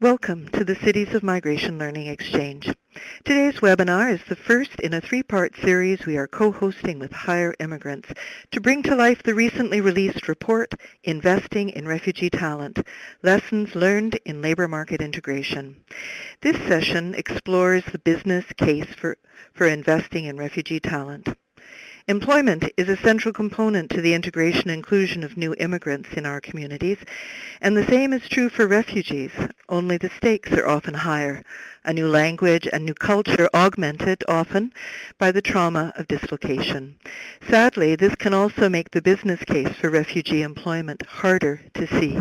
Welcome to the Cities of Migration Learning Exchange. Today's webinar is the first in a three-part series we are co-hosting with Hire Immigrants to bring to life the recently released report, Investing in Refugee Talent, Lessons Learned in Labor Market Integration. This session explores the business case for investing in refugee talent. Employment is a central component to the integration and inclusion of new immigrants in our communities, and the same is true for refugees, only the stakes are often higher, a new language and new culture augmented often by the trauma of dislocation. Sadly, this can also make the business case for refugee employment harder to see.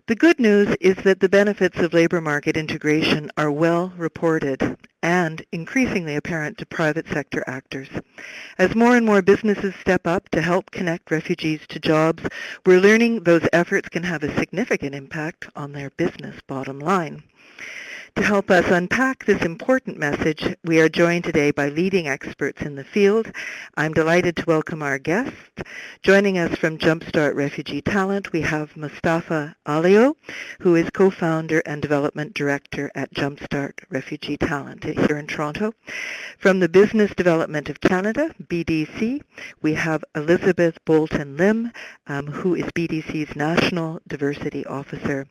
The good news is that the benefits of labor market integration are well reported and increasingly apparent to private sector actors. As more and more businesses step up to help connect refugees to jobs, we're learning those efforts can have a significant impact on their business bottom line. To help us unpack this important message, we are joined today by leading experts in the field. I'm delighted to welcome our guests. Joining us from Jumpstart Refugee Talent, we have Mustafa Alio, who is co-founder and development director at Jumpstart Refugee Talent here in Toronto. From the Business Development of Canada, BDC, we have Elizabeth Bolton-Lim, who is BDC's National Diversity Officer.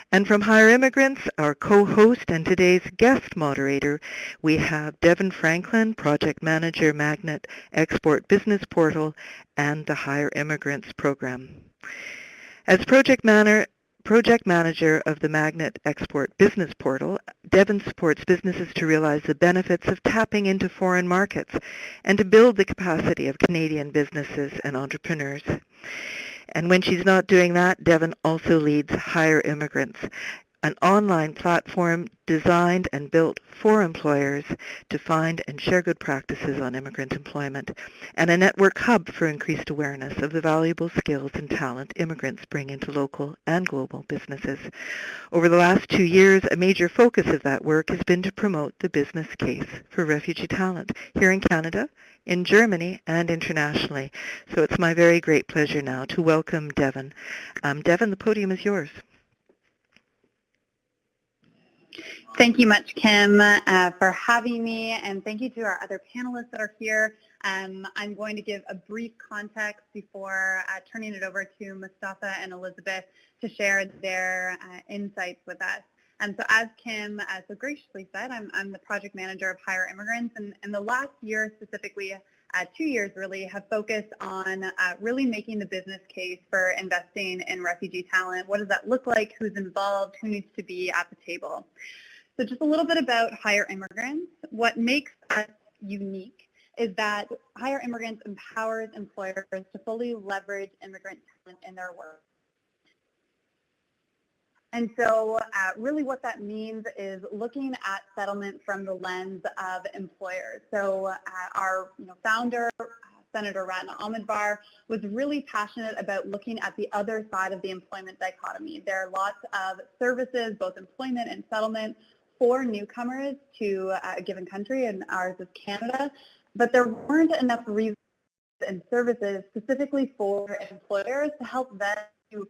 And from Hire Immigrants, our co-host and today's guest moderator, we have Devin Franklin, Project Manager, Magnet Export Business Portal, and the Hire Immigrants program. As Project Manager of the Magnet Export Business Portal, Devin supports businesses to realize the benefits of tapping into foreign markets and to build the capacity of Canadian businesses and entrepreneurs. And when she's not doing that, Devin also leads Hire Immigrants, an online platform designed and built for employers to find and share good practices on immigrant employment, and a network hub for increased awareness of the valuable skills and talent immigrants bring into local and global businesses. Over the last 2 years, a major focus of that work has been to promote the business case for refugee talent here in Canada, in Germany, and internationally. So it's my very great pleasure now to welcome Devin. Devin, the podium is yours. Thank you much, Kim, for having me, and thank you to our other panelists that are here. I'm going to give a brief context before turning it over to Mustafa and Elizabeth to share their insights with us. So as Kim so graciously said, I'm the project manager of Hire Immigrants, and the last year specifically, 2 years really, have focused on really making the business case for investing in refugee talent. What does that look like? Who's involved? Who needs to be at the table? So just a little bit about Hire Immigrants. What makes us unique is that Hire Immigrants empowers employers to fully leverage immigrant talent in their work. And so really what that means is looking at settlement from the lens of employers. So our founder, Senator Ratna Ahmedbar, was really passionate about looking at the other side of the employment dichotomy. There are lots of services, both employment and settlement, for newcomers to a given country, and ours is Canada, but there weren't enough resources and services specifically for employers to help them to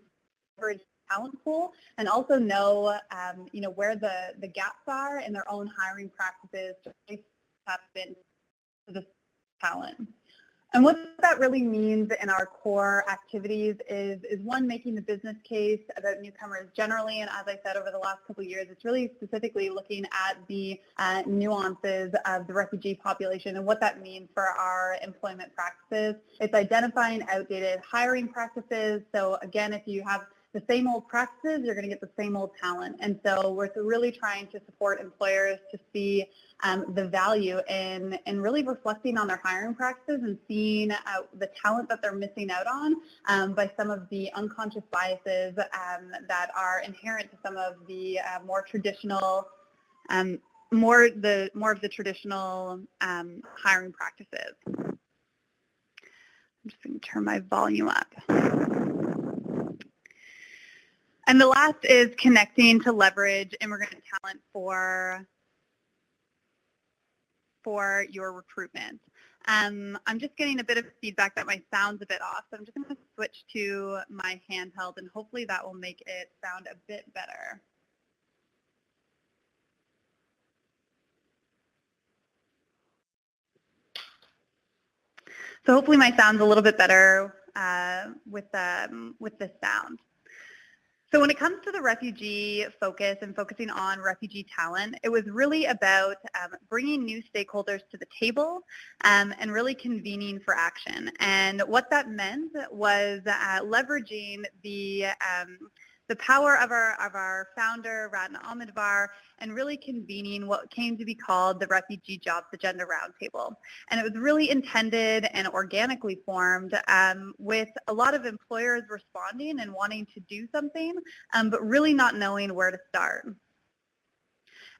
leverage talent pool and also know, where the gaps are in their own hiring practices to tap into the talent. And what that really means in our core activities is one, making the business case about newcomers generally, and as I said, over the last couple of years, it's really specifically looking at the nuances of the refugee population and what that means for our employment practices. It's identifying outdated hiring practices. So again, if you have the same old practices, you're going to get the same old talent. And so we're really trying to support employers to see the value in really reflecting on their hiring practices and seeing the talent that they're missing out on by some of the unconscious biases that are inherent to some of the more traditional, more of the traditional hiring practices. I'm just going to turn my volume up. And the last is connecting to leverage immigrant talent for your recruitment. I'm just getting a bit of feedback that my sound's a bit off, so I'm just going to switch to my handheld, and hopefully that will make it sound a bit better. So hopefully my sound's a little bit better with this sound. So when it comes to the refugee focus and focusing on refugee talent, it was really about bringing new stakeholders to the table and really convening for action. And what that meant was leveraging the power of our founder, Ratna Ahmedvar, and really convening what came to be called the Refugee Jobs Agenda Roundtable. And it was really intended and organically formed with a lot of employers responding and wanting to do something, but really not knowing where to start.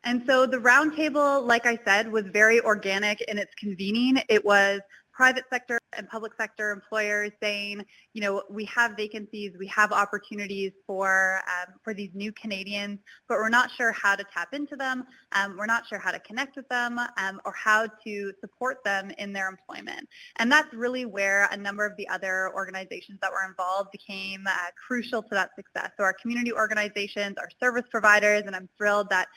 And so the roundtable, like I said, was very organic in its convening. It was private sector and public sector employers saying, you know, we have vacancies, we have opportunities for these new Canadians, but we're not sure how to tap into them, we're not sure how to connect with them, or how to support them in their employment. And that's really where a number of the other organizations that were involved became crucial to that success. So our community organizations, our service providers, and I'm thrilled that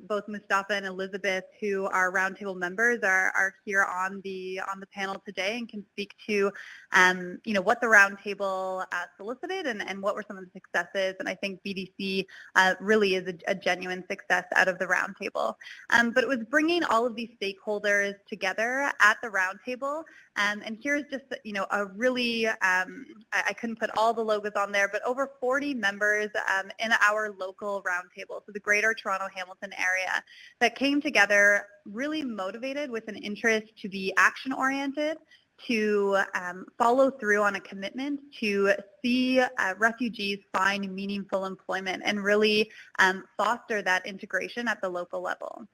both Mustafa and Elizabeth, who are roundtable members, are here on the panel today and can speak to you know, what the roundtable solicited and what were some of the successes. And I think BDC really is a genuine success out of the roundtable. But it was bringing all of these stakeholders together at the roundtable. And here's just, you know, a really, I couldn't put all the logos on there, but over 40 members in our local roundtable, so the Greater Toronto Hamilton area, that came together really motivated with an interest to be action-oriented, to follow through on a commitment to see refugees find meaningful employment and really foster that integration at the local level.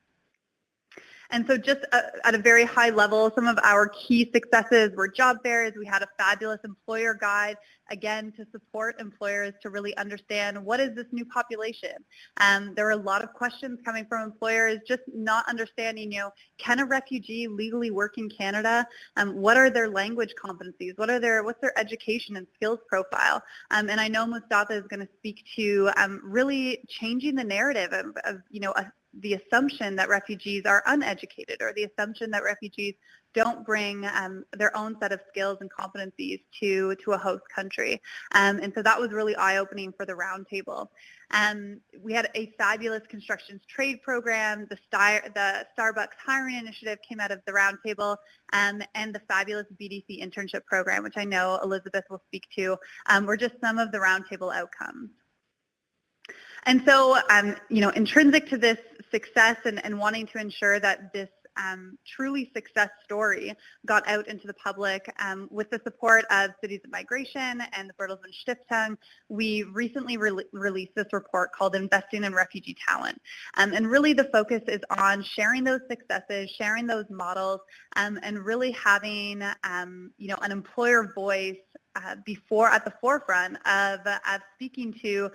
And so just at a very high level, some of our key successes were job fairs. We had a fabulous employer guide, again, to support employers to really understand what is this new population. There were a lot of questions coming from employers just not understanding, you know, can a refugee legally work in Canada? What are their language competencies? What's their education and skills profile? And I know Mustafa is going to speak to really changing the narrative of you know, the assumption that refugees are uneducated, or the assumption that refugees don't bring their own set of skills and competencies to a host country. And so that was really eye-opening for the roundtable. We had a fabulous constructions trade program. The Starbucks hiring initiative came out of the roundtable, and the fabulous BDC internship program, which I know Elizabeth will speak to, were just some of the roundtable outcomes. And so, you know, intrinsic to this success and wanting to ensure that this truly success story got out into the public, with the support of Cities of Migration and the Bertelsmann Stiftung, we recently released this report called Investing in Refugee Talent. And really the focus is on sharing those successes, sharing those models, and really having, you know, an employer voice at the forefront of speaking to,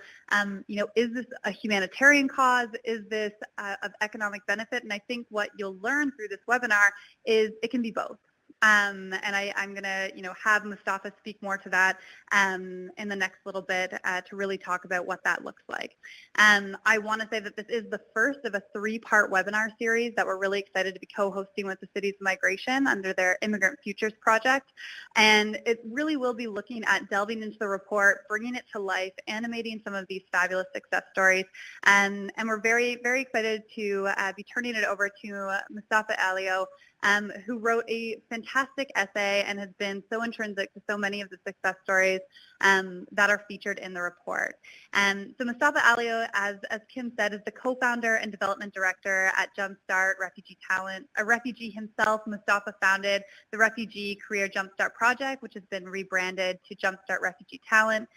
you know, is this a humanitarian cause? Is this of economic benefit? And I think what you'll learn through this webinar is it can be both. And I'm going to, you know, have Mustafa speak more to that in the next little bit to really talk about what that looks like. I want to say that this is the first of a 3-part webinar series that we're really excited to be co-hosting with the Cities of Migration under their Immigrant Futures project. And it really will be looking at delving into the report, bringing it to life, animating some of these fabulous success stories. And we're very, very excited to be turning it over to Mustafa Alio, who wrote a fantastic essay and has been so intrinsic to so many of the success stories that are featured in the report. So Mustafa Alio, as Kim said, is the co-founder and development director at Jumpstart Refugee Talent. A refugee himself, Mustafa founded the Refugee Career Jumpstart Project, which has been rebranded to Jumpstart Refugee Talent.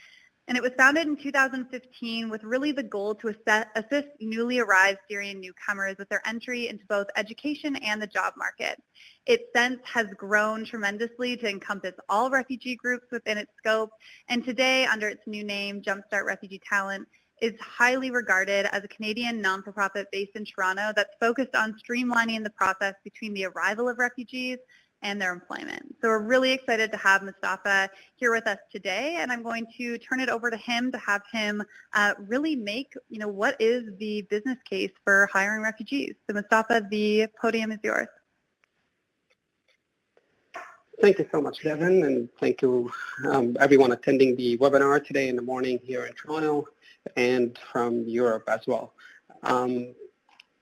And it was founded in 2015 with really the goal to assist newly arrived Syrian newcomers with their entry into both education and the job market. It since has grown tremendously to encompass all refugee groups within its scope, and today, under its new name, Jumpstart Refugee Talent, is highly regarded as a Canadian non-for-profit based in Toronto that's focused on streamlining the process between the arrival of refugees and their employment. So we're really excited to have Mustafa here with us today, and I'm going to turn it over to him to have him really make, you know, what is the business case for hiring refugees. So Mustafa, the podium is yours. thank you so much, Devin, and thank you everyone attending the webinar today in the morning here in Toronto and from Europe as well.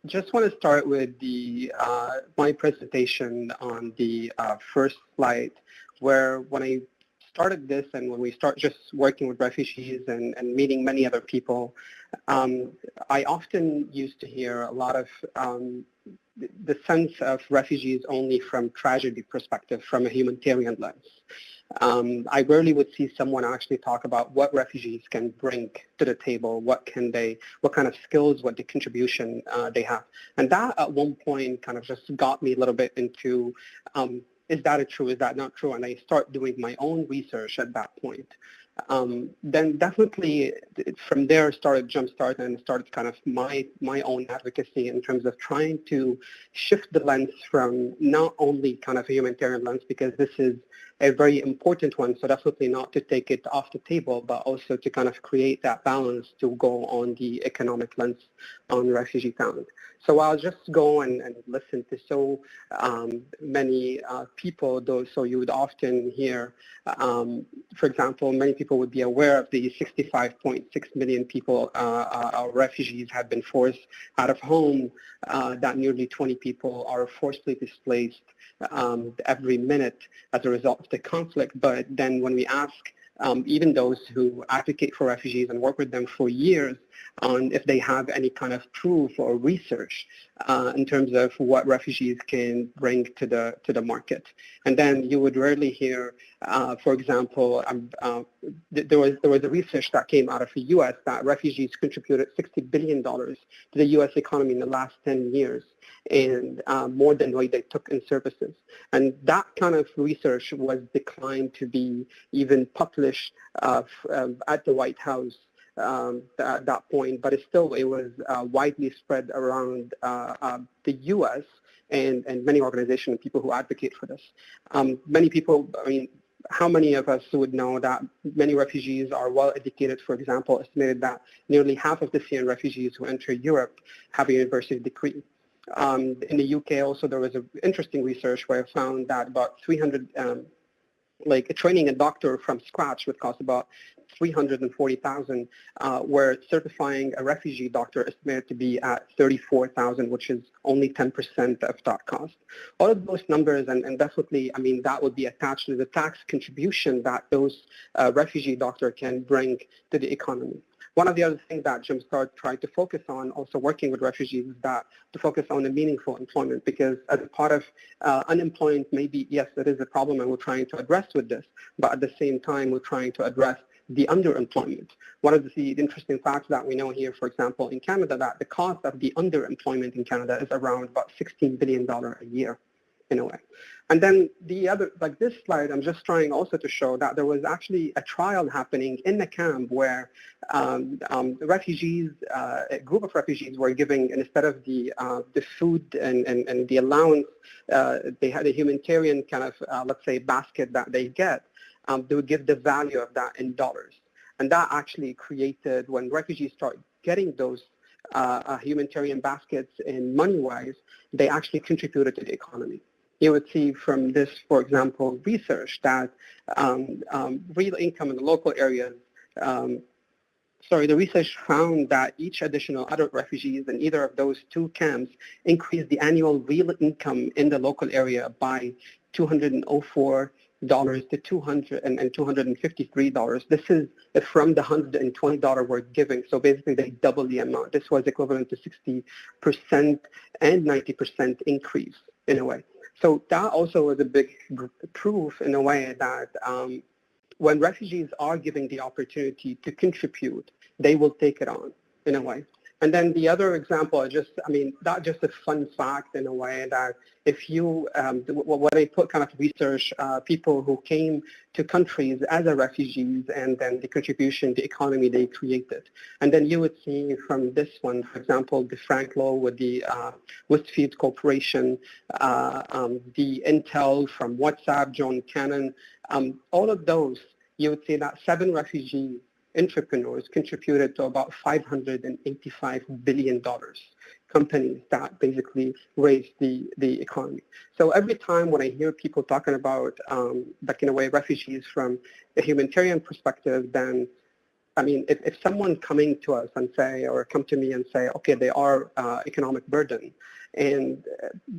Just want to start with the my presentation on the first slide, where when I started this and when we start just working with refugees and meeting many other people, I often used to hear a lot of the sense of refugees only from tragedy perspective, from a humanitarian lens. I rarely would see someone actually talk about what refugees can bring to the table, what kind of skills, what the contribution they have. And that at one point kind of just got me a little bit into, is that true, is that not true? And I start doing my own research at that point. Then definitely from there jumpstart and started kind of my own advocacy in terms of trying to shift the lens from not only kind of a humanitarian lens, because this is a very important one, so definitely not to take it off the table, but also to kind of create that balance to go on the economic lens on refugee talent. So I'll just go and listen to so many people, though, so you would often hear, for example, many people would be aware of the 65.6 million people, refugees have been forced out of home, that nearly 20 people are forcibly displaced every minute as a result of the conflict. But then when we ask even those who advocate for refugees and work with them for years on if they have any kind of proof or research in terms of what refugees can bring to the market. And then you would rarely hear, for example, there was a research that came out of the U.S. that refugees contributed $60 billion to the U.S. economy in the last 10 years, and more than what they took in services. And that kind of research was declined to be even published at the White House at that point, but it was widely spread around the U.S. and many organizations and people who advocate for this. Many people, I mean, how many of us would know that many refugees are well educated? For example, estimated that nearly half of the Syrian refugees who enter Europe have a university degree. In the UK also, there was an interesting research where I found that about 300, like training a doctor from scratch would cost about $340,000, where certifying a refugee doctor estimated to be at $34,000, which is only 10% of that cost. All of those numbers, and definitely, I mean, that would be attached to the tax contribution that those refugee doctor can bring to the economy. One of the other things that Jumpstart tried to focus on, also working with refugees, is that to focus on the meaningful employment, because as a part of unemployment, maybe, yes, that is a problem and we're trying to address with this, but at the same time, we're trying to address the underemployment. One of the interesting facts that we know here, for example, in Canada, that the cost of the underemployment in Canada is around about $16 billion a year, in a way. And then the other, like this slide, I'm just trying also to show that there was actually a trial happening in the camp where refugees, a group of refugees were giving, instead of the food and the allowance, they had a humanitarian kind of, let's say, basket that they get. They would give the value of that in dollars. And that actually created, when refugees start getting those humanitarian baskets in money-wise, they actually contributed to the economy. You would see from this, for example, research that real income in the local areas, the research found that each additional adult refugees in either of those two camps increased the annual real income in the local area by $204 to $253. This is from the $120 we're giving. So basically they double the amount. This was equivalent to 60% and 90% increase in a way. So that also was a big proof in a way that when refugees are given the opportunity to contribute, they will take it on in a way. And then the other example, that's just a fun fact in a way that if you, when they put kind of research, people who came to countries as a refugees and then the contribution, the economy they created. And then you would see from this one, for example, the Frank Lowe with the Westfield Corporation, the Intel from WhatsApp, John Cannon, all of those, you would see that 7 refugee entrepreneurs contributed to about $585 billion companies that basically raise the economy. So every time when I hear people talking about, like in a way, refugees from a humanitarian perspective, then I mean, if someone coming to us and say, or come to me and say, okay, they are economic burden, and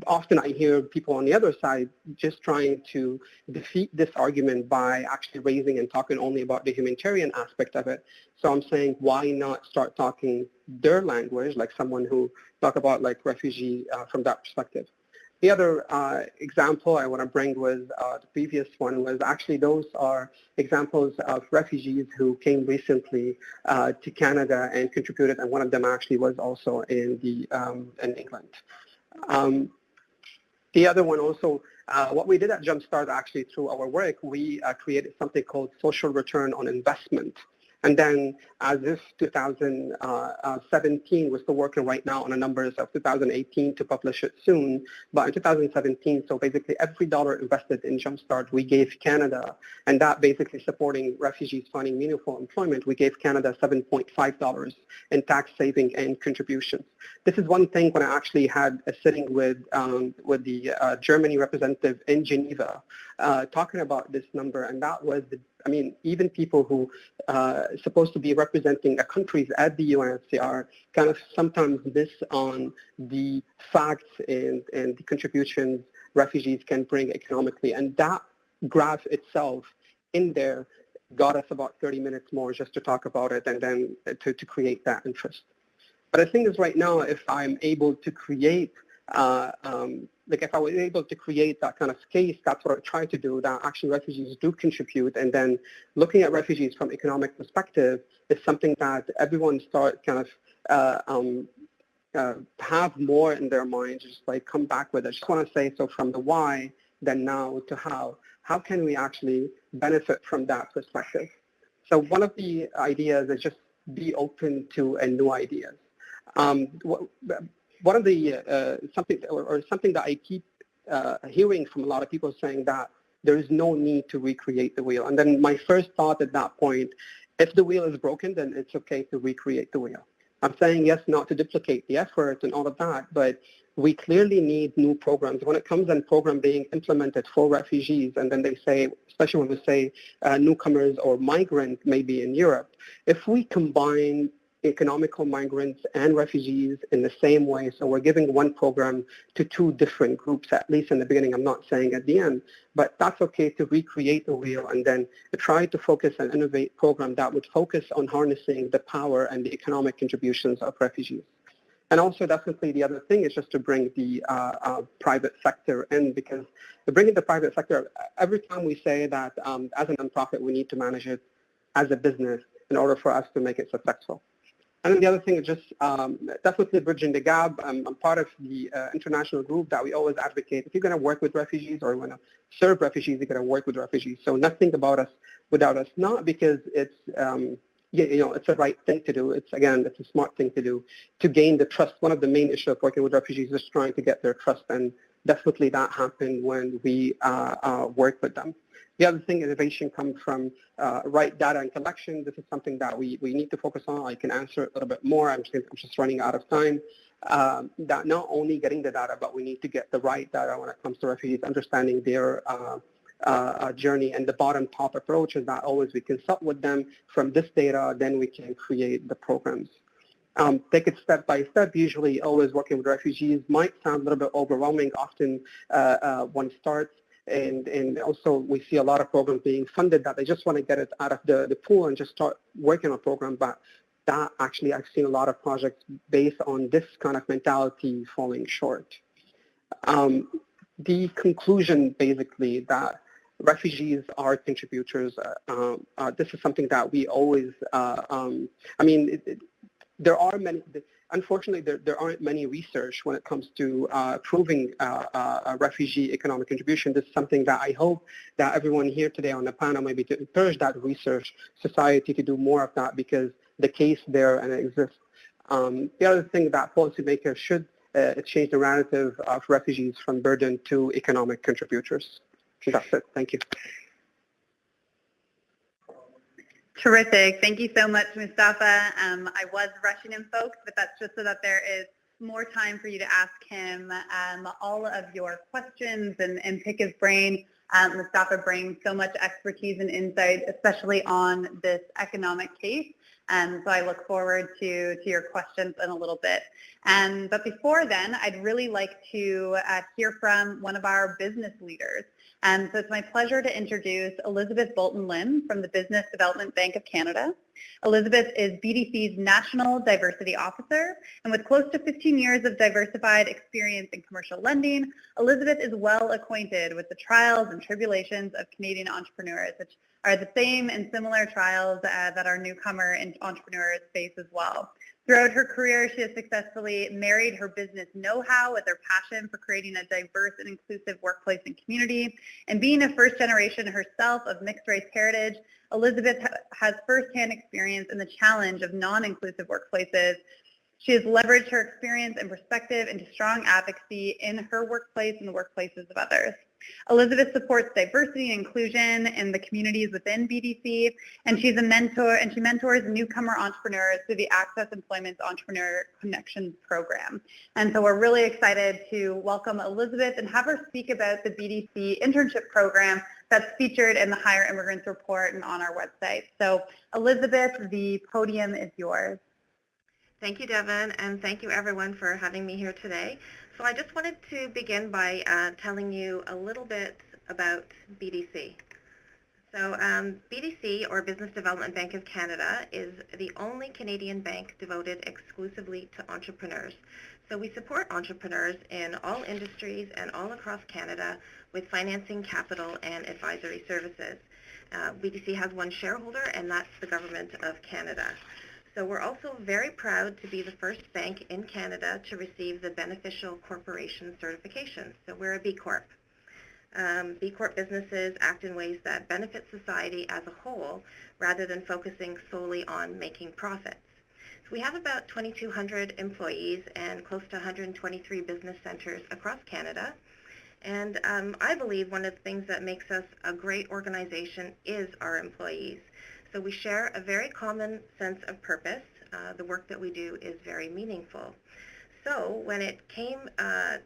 often I hear people on the other side just trying to defeat this argument by actually raising and talking only about the humanitarian aspect of it. So I'm saying, why not start talking their language, like someone who talk about like refugee from that perspective. The other example I want to bring was the previous one was actually those are examples of refugees who came recently to Canada and contributed, and one of them actually was also in England. The other one also, what we did at Jumpstart actually through our work, we created something called social return on investment. And then as if 2017, we're still working right now on the numbers of 2018 to publish it soon. But in 2017, so basically every dollar invested in Jumpstart, we gave Canada, and that basically supporting refugees finding meaningful employment, we gave Canada $7.5 in tax saving and contributions. This is one thing when I actually had a sitting with the Germany representative in Geneva talking about this number, and that was I mean, even people who supposed to be representing a countries at the UNHCR kind of sometimes miss on the facts and the contributions refugees can bring economically. And that graph itself in there got us about 30 minutes more just to talk about it and then to create that interest. But the thing is right now, if I'm able to create like if I was able to create that kind of case, that's what I try to do, that actually refugees do contribute. And then looking at refugees from economic perspective is something that everyone start kind of have more in their minds, just like come back with it. I just want to say, so from the why, then now to how can we actually benefit from that perspective? So one of the ideas is just be open to new ideas. One of the something that I keep hearing from a lot of people saying that there is no need to recreate the wheel. And then my first thought at that point, if the wheel is broken, then it's okay to recreate the wheel. I'm saying yes, not to duplicate the effort and all of that, but we clearly need new programs. When it comes in program being implemented for refugees, and then they say, especially when we say newcomers or migrants maybe in Europe, if we combine economical migrants and refugees in the same way. So we're giving one program to two different groups, at least in the beginning. I'm not saying at the end, but that's okay to recreate the wheel and then try to focus and innovate program that would focus on harnessing the power and the economic contributions of refugees. And also definitely the other thing is just to bring the private sector in, because bringing the private sector, every time we say that as a nonprofit, we need to manage it as a business in order for us to make it successful. And then the other thing is just definitely bridging the gap. I'm part of the international group that we always advocate. If you're going to work with refugees or you want to serve refugees, you're going to work with refugees. So nothing about us without us, not because it's, it's the right thing to do. It's, again, it's a smart thing to do to gain the trust. One of the main issues of working with refugees is trying to get their trust. And definitely that happened when we work with them. The other thing, innovation comes from right data and collection. This is something that we need to focus on. I can answer it a little bit more. I'm just running out of time. That not only getting the data, but we need to get the right data when it comes to refugees, understanding their journey. And the bottom-top approach is that always we consult with them from this data, then we can create the programs. Take it step by step. Usually always working with refugees might sound a little bit overwhelming often when it starts. And also we see a lot of programs being funded that they just want to get it out of the pool and just start working on a program. But that actually, I've seen a lot of projects based on this kind of mentality falling short. The conclusion basically that refugees are contributors, this is something that we always, there are many, unfortunately, there aren't many research when it comes to proving a refugee economic contribution. This is something that I hope that everyone here today on the panel maybe to encourage that research society to do more of that, because the case there and it exists. The other thing that policymakers should change the narrative of refugees from burden to economic contributors. That's it. Thank you. Terrific. Thank you so much, Mustafa. I was rushing in, folks, but that's just so that there is more time for you to ask him all of your questions and pick his brain. Mustafa brings so much expertise and insight, especially on this economic case. So I look forward to your questions in a little bit. But before then, I'd really like to hear from one of our business leaders. So it's my pleasure to introduce Elizabeth Bolton-Lim from the Business Development Bank of Canada. Elizabeth is BDC's National Diversity Officer, and with close to 15 years of diversified experience in commercial lending, Elizabeth is well acquainted with the trials and tribulations of Canadian entrepreneurs, which are the same and similar trials that our newcomer and entrepreneurs face as well. Throughout her career, she has successfully married her business know-how with her passion for creating a diverse and inclusive workplace and community. And being a first generation herself of mixed race heritage, Elizabeth has firsthand experience in the challenge of non-inclusive workplaces. She has leveraged her experience and perspective into strong advocacy in her workplace and the workplaces of others. Elizabeth supports diversity and inclusion in the communities within BDC, and she's a mentor, and she mentors newcomer entrepreneurs through the Access Employment's Entrepreneur Connections program. And so we're really excited to welcome Elizabeth and have her speak about the BDC internship program that's featured in the Hire Immigrants report and on our website. So Elizabeth, the podium is yours. Thank you, Devin, and thank you everyone for having me here today. So I just wanted to begin by telling you a little bit about BDC. So BDC, or Business Development Bank of Canada, is the only Canadian bank devoted exclusively to entrepreneurs. So we support entrepreneurs in all industries and all across Canada with financing, capital, and advisory services. BDC has one shareholder, and that's the Government of Canada. So we're also very proud to be the first bank in Canada to receive the Beneficial Corporation certification. So we're a B Corp. B Corp businesses act in ways that benefit society as a whole rather than focusing solely on making profits. So we have about 2,200 employees and close to 123 business centers across Canada. And I believe one of the things that makes us a great organization is our employees. So we share a very common sense of purpose. The work that we do is very meaningful. So when it came to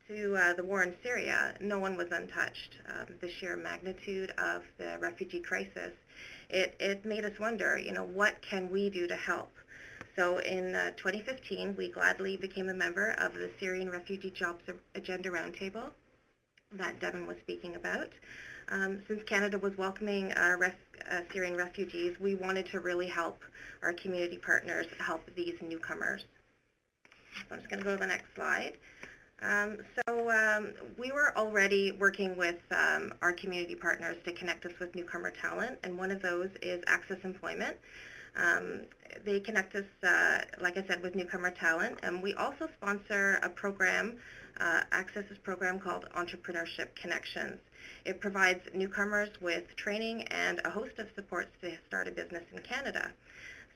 the war in Syria, no one was untouched. The sheer magnitude of the refugee crisis, it made us wonder, what can we do to help? So in 2015, we gladly became a member of the Syrian Refugee Jobs Agenda Roundtable that Devin was speaking about. Since Canada was welcoming Syrian refugees, we wanted to really help our community partners help these newcomers. So I'm just going to go to the next slide. We were already working with our community partners to connect us with newcomer talent, and one of those is Access Employment. They connect us, like I said, with newcomer talent, and we also sponsor a program, Access's program called Entrepreneurship Connections. It provides newcomers with training and a host of supports to start a business in Canada.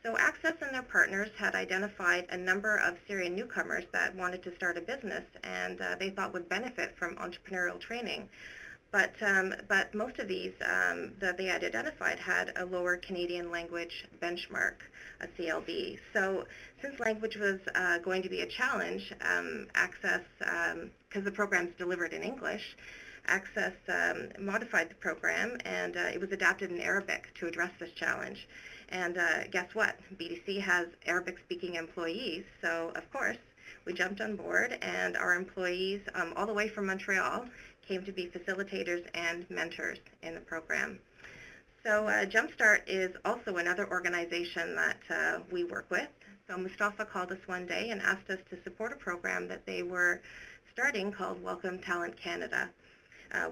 So Access and their partners had identified a number of Syrian newcomers that wanted to start a business and they thought would benefit from entrepreneurial training. But most of these that they had identified had a lower Canadian language benchmark, a CLB. So since language was going to be a challenge, Access, because the program's delivered in English, Access modified the program and it was adapted in Arabic to address this challenge. And guess what? BDC has Arabic-speaking employees, so of course we jumped on board, and our employees all the way from Montreal came to be facilitators and mentors in the program. So Jumpstart is also another organization that we work with. So Mustafa called us one day and asked us to support a program that they were starting called Welcome Talent Canada.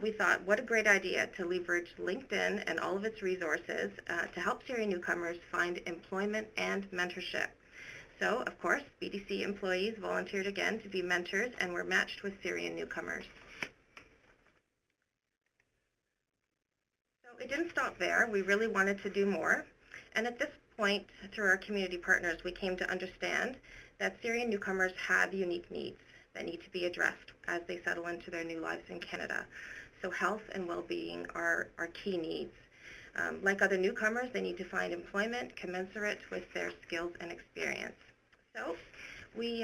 We thought, what a great idea to leverage LinkedIn and all of its resources to help Syrian newcomers find employment and mentorship. So, of course, BDC employees volunteered again to be mentors and were matched with Syrian newcomers. So it didn't stop there. We really wanted to do more. And at this point, through our community partners, we came to understand that Syrian newcomers have unique needs that need to be addressed as they settle into their new lives in Canada. So health and well-being are key needs. Like other newcomers, they need to find employment commensurate with their skills and experience. So we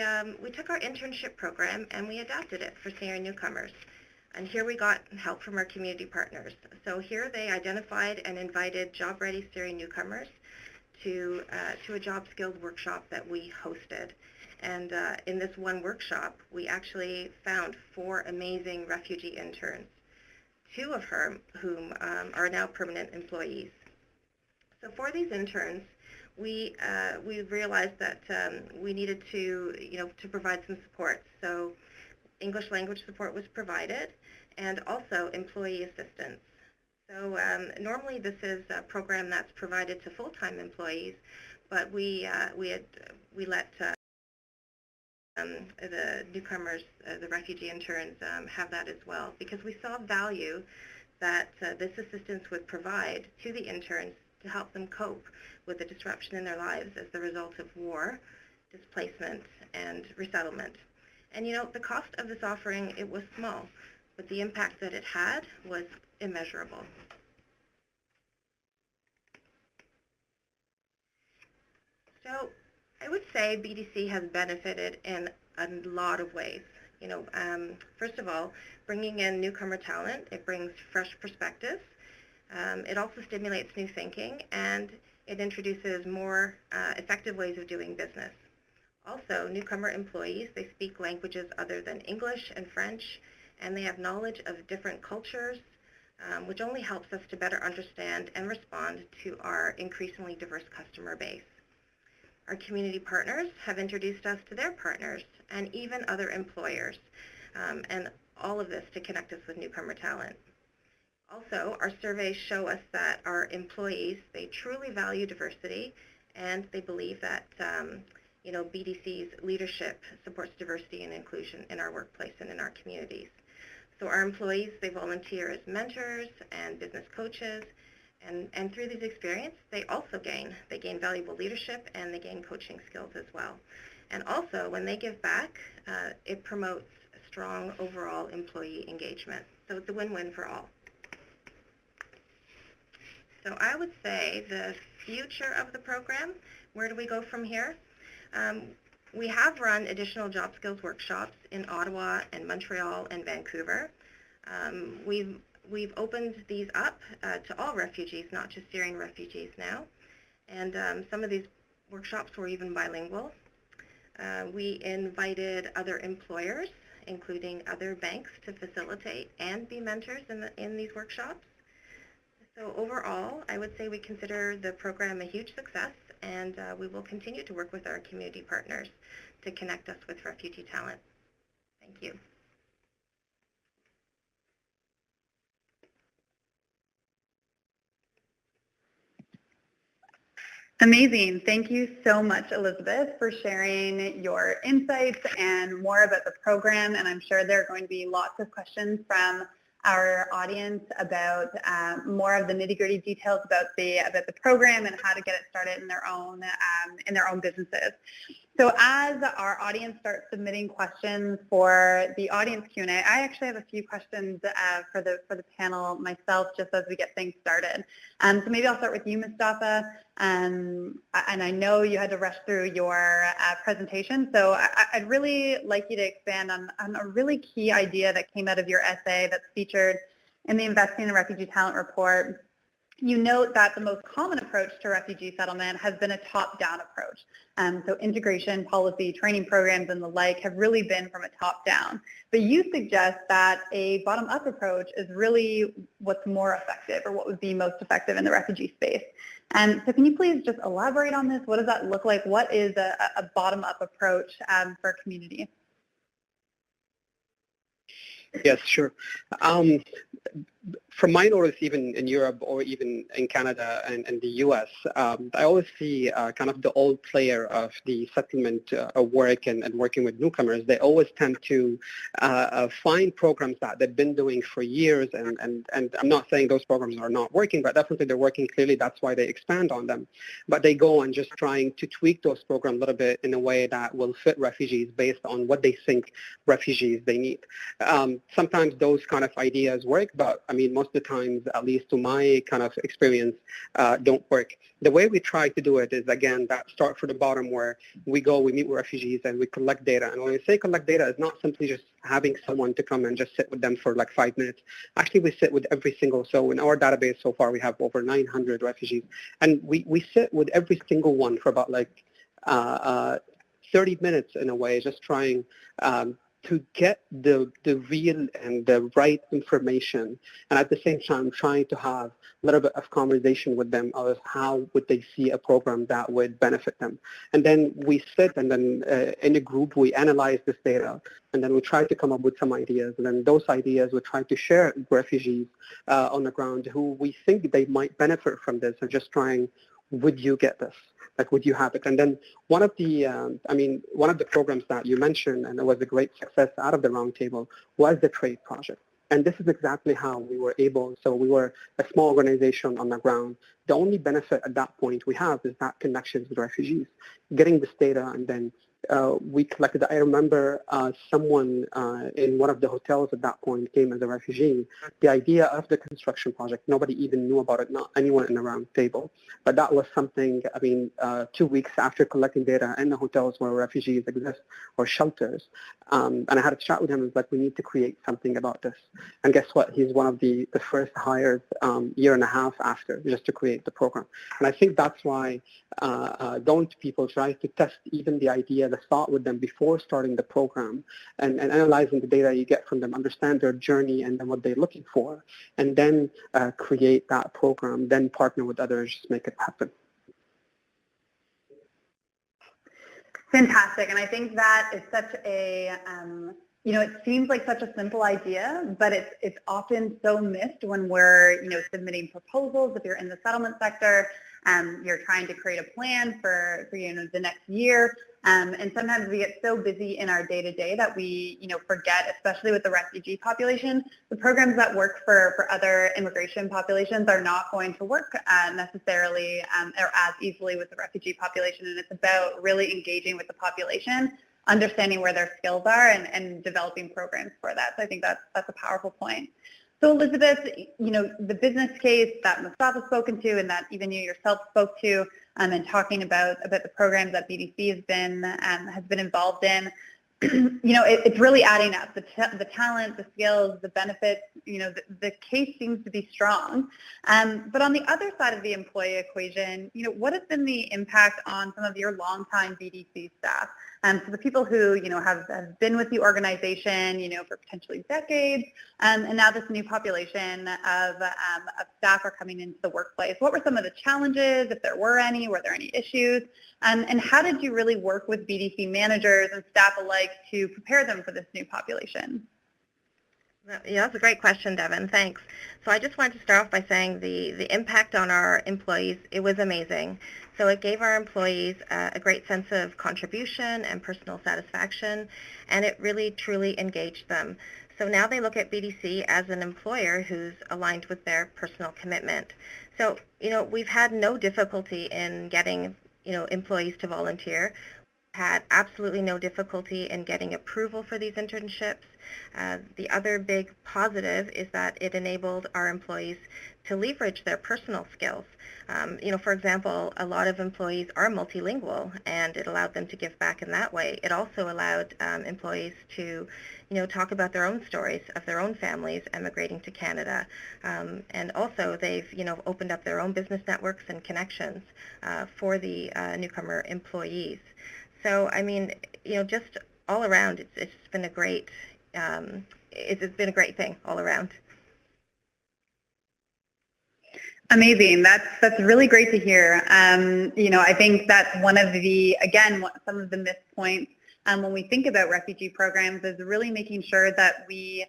took our internship program and we adapted it for senior newcomers. And here we got help from our community partners. So here they identified and invited job-ready Syrian newcomers to a job skills workshop that we hosted. And in this one workshop, we actually found 4 amazing refugee interns, 2 of whom are now permanent employees. So for these interns, we realized that we needed to provide some support. So English language support was provided, and also employee assistance. So normally this is a program that's provided to full-time employees, but we let the newcomers, the refugee interns, have that as well, because we saw value that this assistance would provide to the interns to help them cope with the disruption in their lives as the result of war, displacement, and resettlement. And the cost of this offering, it was small, but the impact that it had was immeasurable. So I would say BDC has benefited in a lot of ways. First of all, bringing in newcomer talent, it brings fresh perspectives. It also stimulates new thinking, and it introduces more effective ways of doing business. Also, newcomer employees, they speak languages other than English and French, and they have knowledge of different cultures, which only helps us to better understand and respond to our increasingly diverse customer base. Our community partners have introduced us to their partners and even other employers, and all of this to connect us with newcomer talent. Also, our surveys show us that our employees, they truly value diversity, and they believe that BDC's leadership supports diversity and inclusion in our workplace and in our communities. So our employees, they volunteer as mentors and business coaches, and through these experiences, they also gain valuable leadership, and they gain coaching skills as well. And also, when they give back, it promotes strong overall employee engagement. So it's a win-win for all. So I would say the future of the program, where do we go from here? We have run additional job skills workshops in Ottawa and Montreal and Vancouver. We've opened these up to all refugees, not just Syrian refugees now. And some of these workshops were even bilingual. We invited other employers, including other banks, to facilitate and be mentors in these workshops. So overall, I would say we consider the program a huge success, and we will continue to work with our community partners to connect us with refugee talent. Thank you. Amazing. Thank you so much, Elizabeth, for sharing your insights and more about the program. And I'm sure there are going to be lots of questions from our audience about more of the nitty-gritty details about the program and how to get it started in their own businesses. So as our audience starts submitting questions for the audience Q&A, I actually have a few questions for the panel myself, just as we get things started. So maybe I'll start with you, Mustafa. And I know you had to rush through your presentation, so I'd really like you to expand on a really key idea that came out of your essay that's featured in the Investing in Refugee Talent report. You note that the most common approach to refugee settlement has been a top-down approach. So integration, policy, training programs, and the like have really been from a top-down. But you suggest that a bottom-up approach is really what's more effective, or what would be most effective in the refugee space. And so can you please just elaborate on this? What does that look like? What is a bottom-up approach for a community? Yes, sure. From my notice, even in Europe or even in Canada and the US, I always see kind of the old player of the settlement work and working with newcomers. They always tend to find programs that they've been doing for years, and I'm not saying those programs are not working, but definitely they're working. Clearly, that's why they expand on them. But they go on just trying to tweak those programs a little bit in a way that will fit refugees based on what they think refugees they need. Sometimes those kind of ideas work, but mean, most of the times, at least to my kind of experience, don't work. The way we try to do it is, again, that start from the bottom where we go, we meet with refugees, and we collect data. And when we say collect data, it's not simply just having someone to come and just sit with them for like 5 minutes. Actually, we sit with every single, so in our database so far, we have over 900 refugees. And we sit with every single one for about like 30 minutes in a way, just trying to get the real and the right information, and at the same time trying to have a little bit of conversation with them of how would they see a program that would benefit them. And then we sit and then in a group we analyze this data, and then we try to come up with some ideas, and then those ideas we try to share with refugees on the ground who we think they might benefit from this, and just trying, would you get this? Like, would you have it? And then one of the, one of the programs that you mentioned, and it was a great success out of the roundtable, was the trade project. And this is exactly how we were able, so we were a small organization on the ground. The only benefit at that point we have is that connections with refugees, getting this data, and then we collected. I remember someone in one of the hotels at that point came as a refugee. The idea of the construction project, nobody even knew about it, not anyone in the round table. But that was something, 2 weeks after collecting data in the hotels where refugees exist, or shelters. And I had a chat with him, and was like, we need to create something about this. And guess what? He's one of the first hires year and a half after, just to create the program. And I think that's why going to people, try to test even the idea, the thought with them before starting the program, and analyzing the data you get from them, understand their journey and then what they're looking for, and then create that program, then partner with others, just make it happen. Fantastic. And I think that is such a, it seems like such a simple idea, but it's often so missed when we're, submitting proposals. If you're in the settlement sector, you're trying to create a plan for the next year. And sometimes we get so busy in our day-to-day that we, forget, especially with the refugee population, the programs that work for other immigration populations are not going to work necessarily or as easily with the refugee population. And it's about really engaging with the population, understanding where their skills are, and developing programs for that. So I think that's a powerful point. So Elizabeth, the business case that Mustafa's spoken to, and that even you yourself spoke to, and talking about the programs that BDC has been involved in, it's really adding up. The talent, the skills, the benefits, the case seems to be strong. But on the other side of the employee equation, what has been the impact on some of your longtime BDC staff? So the people who, have been with the organization, for potentially decades, and now this new population of staff are coming into the workplace. What were some of the challenges, if there were any? Were there any issues? And how did you really work with BDC managers and staff alike to prepare them for this new population? Yeah, that's a great question, Devin. Thanks. So I just wanted to start off by saying the impact on our employees, it was amazing. So it gave our employees a great sense of contribution and personal satisfaction, and it really, truly engaged them. So now they look at BDC as an employer who's aligned with their personal commitment. So, we've had no difficulty in getting, employees to volunteer. Had absolutely no difficulty in getting approval for these internships. The other big positive is that it enabled our employees to leverage their personal skills. For example, a lot of employees are multilingual, and it allowed them to give back in that way. It also allowed employees to, talk about their own stories of their own families emigrating to Canada. And also they've, opened up their own business networks and connections for the newcomer employees. So, just all around, it's been a great, it's been a great thing all around. Amazing. That's really great to hear. I think that's one of the, again, some of the missed points when we think about refugee programs is really making sure that we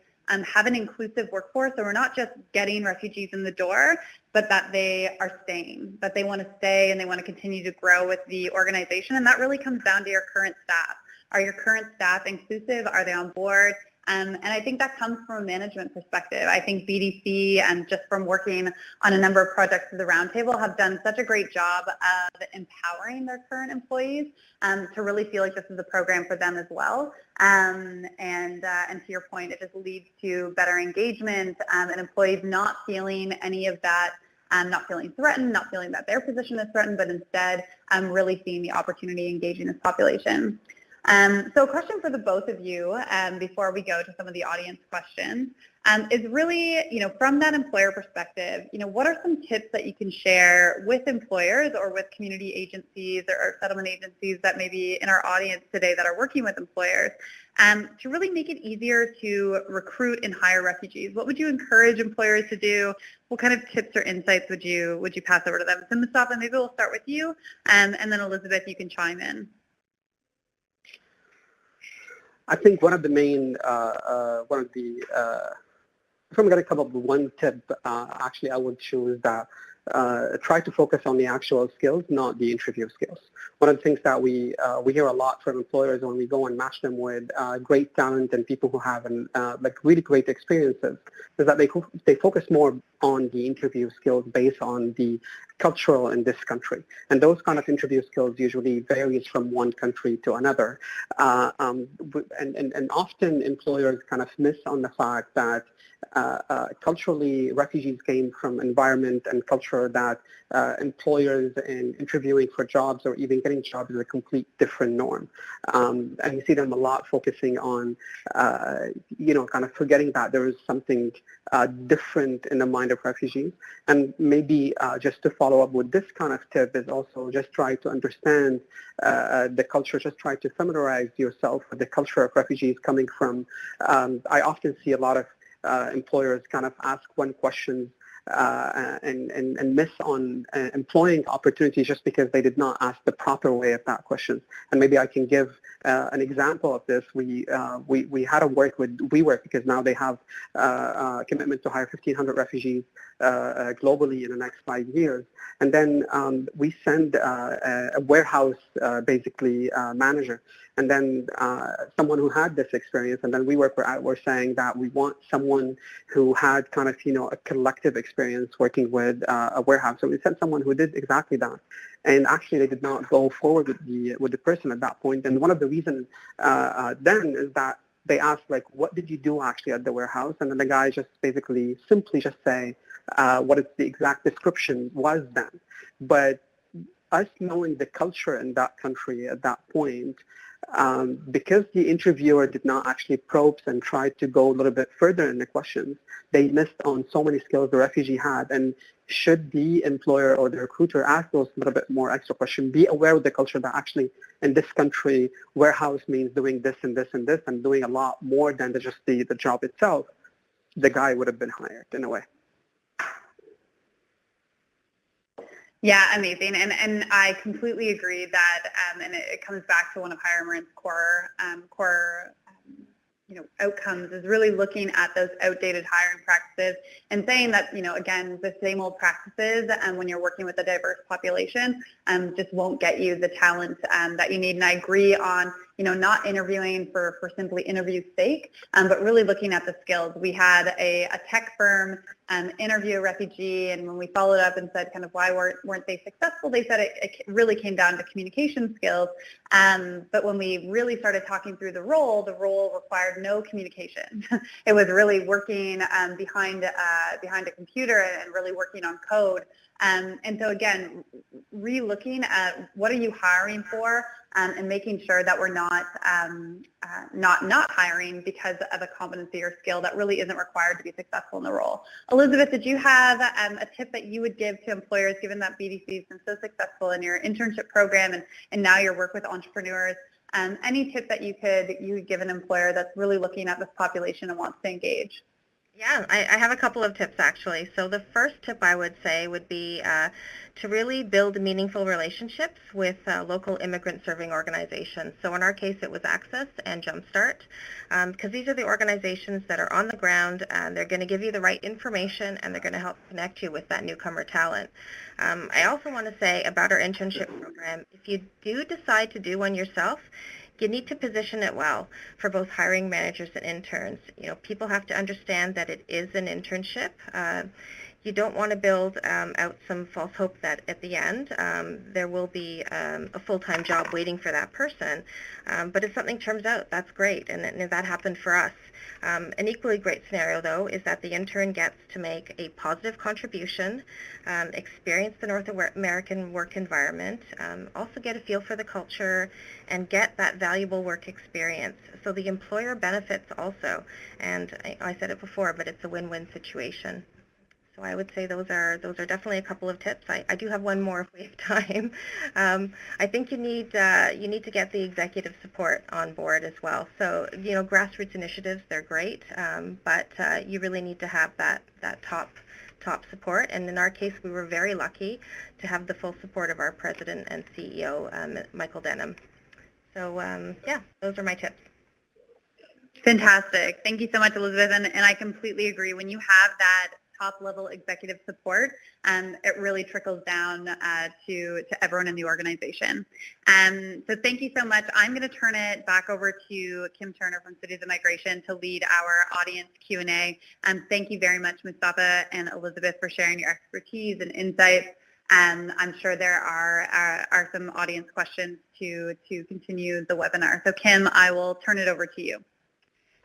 have an inclusive workforce. So we're not just getting refugees in the door, but that they are staying, that they want to stay and they want to continue to grow with the organization. And that really comes down to your current staff. Are your current staff inclusive? Are they on board? And I think that comes from a management perspective. I think BDC, and just from working on a number of projects at the Roundtable, have done such a great job of empowering their current employees to really feel like this is a program for them as well. And to your point, it just leads to better engagement and employees not feeling any of that, not feeling threatened, not feeling that their position is threatened, but instead really seeing the opportunity engaging this population. So a question for the both of you before we go to some of the audience questions is really, from that employer perspective, what are some tips that you can share with employers or with community agencies or settlement agencies that may be in our audience today that are working with employers to really make it easier to recruit and hire refugees? What would you encourage employers to do? What kind of tips or insights would you pass over to them? So Mustafa, maybe we'll start with you, and then Elizabeth, you can chime in. I think one of the main, if I'm going to come up with one tip, actually I would choose that try to focus on the actual skills, not the interview skills. One of the things that we hear a lot from employers when we go and match them with great talent and people who have really great experiences is that they focus more on the interview skills based on the cultural in this country. And those kind of interview skills usually varies from one country to another. And often employers kind of miss on the fact that culturally, refugees came from environment and culture that employers in interviewing for jobs or even getting jobs is a complete different norm. And you see them a lot focusing on, kind of forgetting that there is something different in the mind of refugees. And maybe just to follow up with this kind of tip is also just try to understand the culture, just try to familiarize yourself with the culture of refugees coming from. I often see a lot of employers kind of ask one question and miss on employing opportunities just because they did not ask the proper way of that question. And maybe I can give an example of this. We had to work with WeWork because now they have a commitment to hire 1,500 refugees globally in the next 5 years. And then we send a warehouse manager. And then someone who had this experience, and then we're saying that we want someone who had kind of, a collective experience working with a warehouse. So we sent someone who did exactly that. And actually they did not go forward with the person at that point. And one of the reasons then is that they asked, what did you do actually at the warehouse? And then the guy just simply say what is the exact description was then. But us knowing the culture in that country at that point, because the interviewer did not actually probe and try to go a little bit further in the questions, they missed on so many skills the refugee had. And should the employer or the recruiter ask those little bit more extra questions, be aware of the culture that actually in this country, warehouse means doing this and this and this and doing a lot more than just the job itself, the guy would have been hired in a way. Yeah, amazing. And I completely agree that, and it comes back to one of Hire Immigrants' core outcomes is really looking at those outdated hiring practices and saying that, again, the same old practices when you're working with a diverse population just won't get you the talent that you need. And I agree on, not interviewing for simply interview's sake, but really looking at the skills. We had a tech firm interview a refugee, and when we followed up and said kind of why weren't they successful, they said it really came down to communication skills. But when we really started talking through the role required no communication. It was really working behind a computer and really working on code. And so again, re-looking at what are you hiring for, and making sure that we're not hiring because of a competency or skill that really isn't required to be successful in the role. Elizabeth, did you have a tip that you would give to employers, given that BDC has been so successful in your internship program and now your work with entrepreneurs? Any tip that you would give an employer that's really looking at this population and wants to engage? Yeah, I have a couple of tips actually. So the first tip I would say would be to really build meaningful relationships with local immigrant serving organizations. So in our case it was Access and Jumpstart, because these are the organizations that are on the ground and they're going to give you the right information and they're going to help connect you with that newcomer talent. I also want to say about our internship program, if you do decide to do one yourself, you need to position it well for both hiring managers and interns. People have to understand that it is an internship. You don't want to build out some false hope that at the end there will be a full-time job waiting for that person. But if something turns out, that's great, and that happened for us. An equally great scenario, though, is that the intern gets to make a positive contribution, experience the North American work environment, also get a feel for the culture, and get that valuable work experience. So the employer benefits also, and I said it before, but it's a win-win situation. So I would say those are definitely a couple of tips. I do have one more if we have time. I think you need to get the executive support on board as well. So grassroots initiatives, they're great, but you really need to have that top support. And in our case, we were very lucky to have the full support of our president and CEO, Michael Denham. So yeah, those are my tips. Fantastic. Thank you so much, Elizabeth. And I completely agree. When you have that top-level executive support, it really trickles down to everyone in the organization. So thank you so much. I'm going to turn it back over to Kim Turner from Cities of Migration to lead our audience Q&A. Thank you very much, Mustafa and Elizabeth, for sharing your expertise and insights. I'm sure there are some audience questions to continue the webinar. So Kim, I will turn it over to you.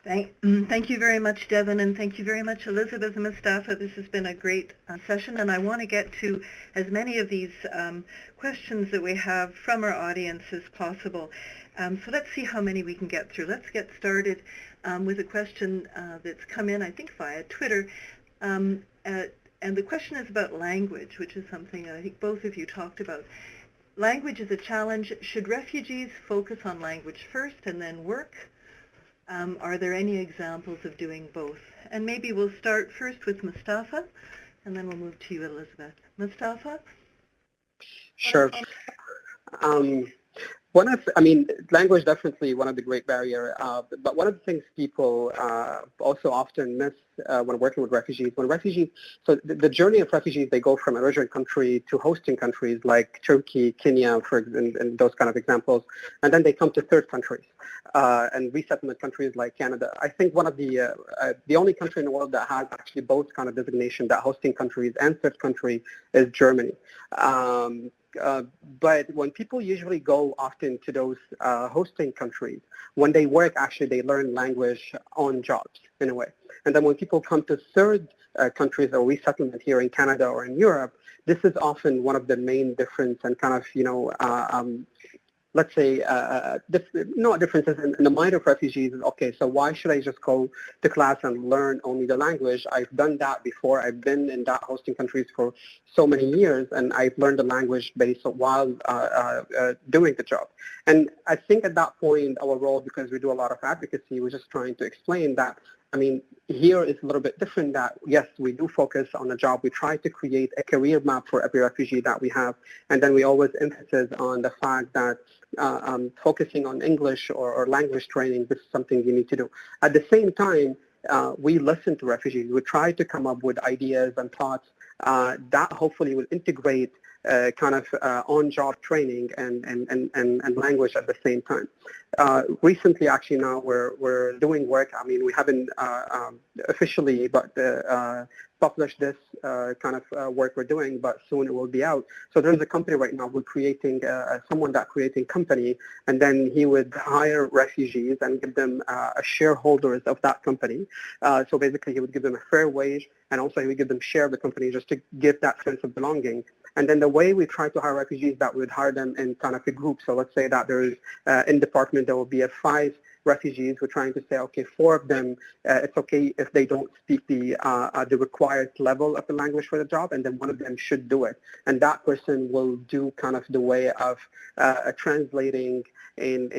Thank you very much, Devin, and thank you very much, Elizabeth and Mustafa. This has been a great session, and I want to get to as many of these questions that we have from our audience as possible. So let's see how many we can get through. Let's get started with a question that's come in, I think, via Twitter. And the question is about language, which is something I think both of you talked about. Language is a challenge. Should refugees focus on language first and then work? Are there any examples of doing both? And maybe we'll start first with Mustafa, and then we'll move to you, Elizabeth. Mustafa? Sure. Language definitely one of the great barriers, but one of the things people also often miss when working with refugees, so the journey of refugees, they go from original country to hosting countries like Turkey, Kenya, and those kind of examples, and then they come to third countries and resettlement countries like Canada. I think one of the only country in the world that has actually both kind of designation, that hosting countries and third country, is Germany. But when people usually go often to those hosting countries, when they work, actually they learn language on jobs in a way. And then when people come to third countries or resettlement here in Canada or in Europe, this is often one of the main difference and kind of, let's say, not differences in the mind of refugees is, okay, so why should I just go to class and learn only the language? I've done that before. I've been in that hosting countries for so many years, and I've learned the language based while doing the job. And I think at that point, our role, because we do a lot of advocacy, we're just trying to explain that, I mean, here is a little bit different that, yes, we do focus on the job. We try to create a career map for every refugee that we have. And then we always emphasize on the fact that focusing on English or language training, this is something you need to do. At the same time, we listen to refugees. We try to come up with ideas and thoughts that hopefully will integrate kind of on-job training and language at the same time. Recently, actually, now we're doing work. I mean, we haven't officially, but published this kind of work we're doing, but soon it will be out. So there's a company right now. We're creating someone that creating company, and then he would hire refugees and give them shareholders of that company. So basically, he would give them a fair wage, and also he would give them share of the company just to give that sense of belonging. And then the way we try to hire refugees, that we would hire them in kind of a group. So let's say that there's in department there will be 5 refugees. We're trying to say, okay, 4 of them, it's okay if they don't speak the required level of the language for the job, and then one of them should do it. And that person will do kind of the way of translating in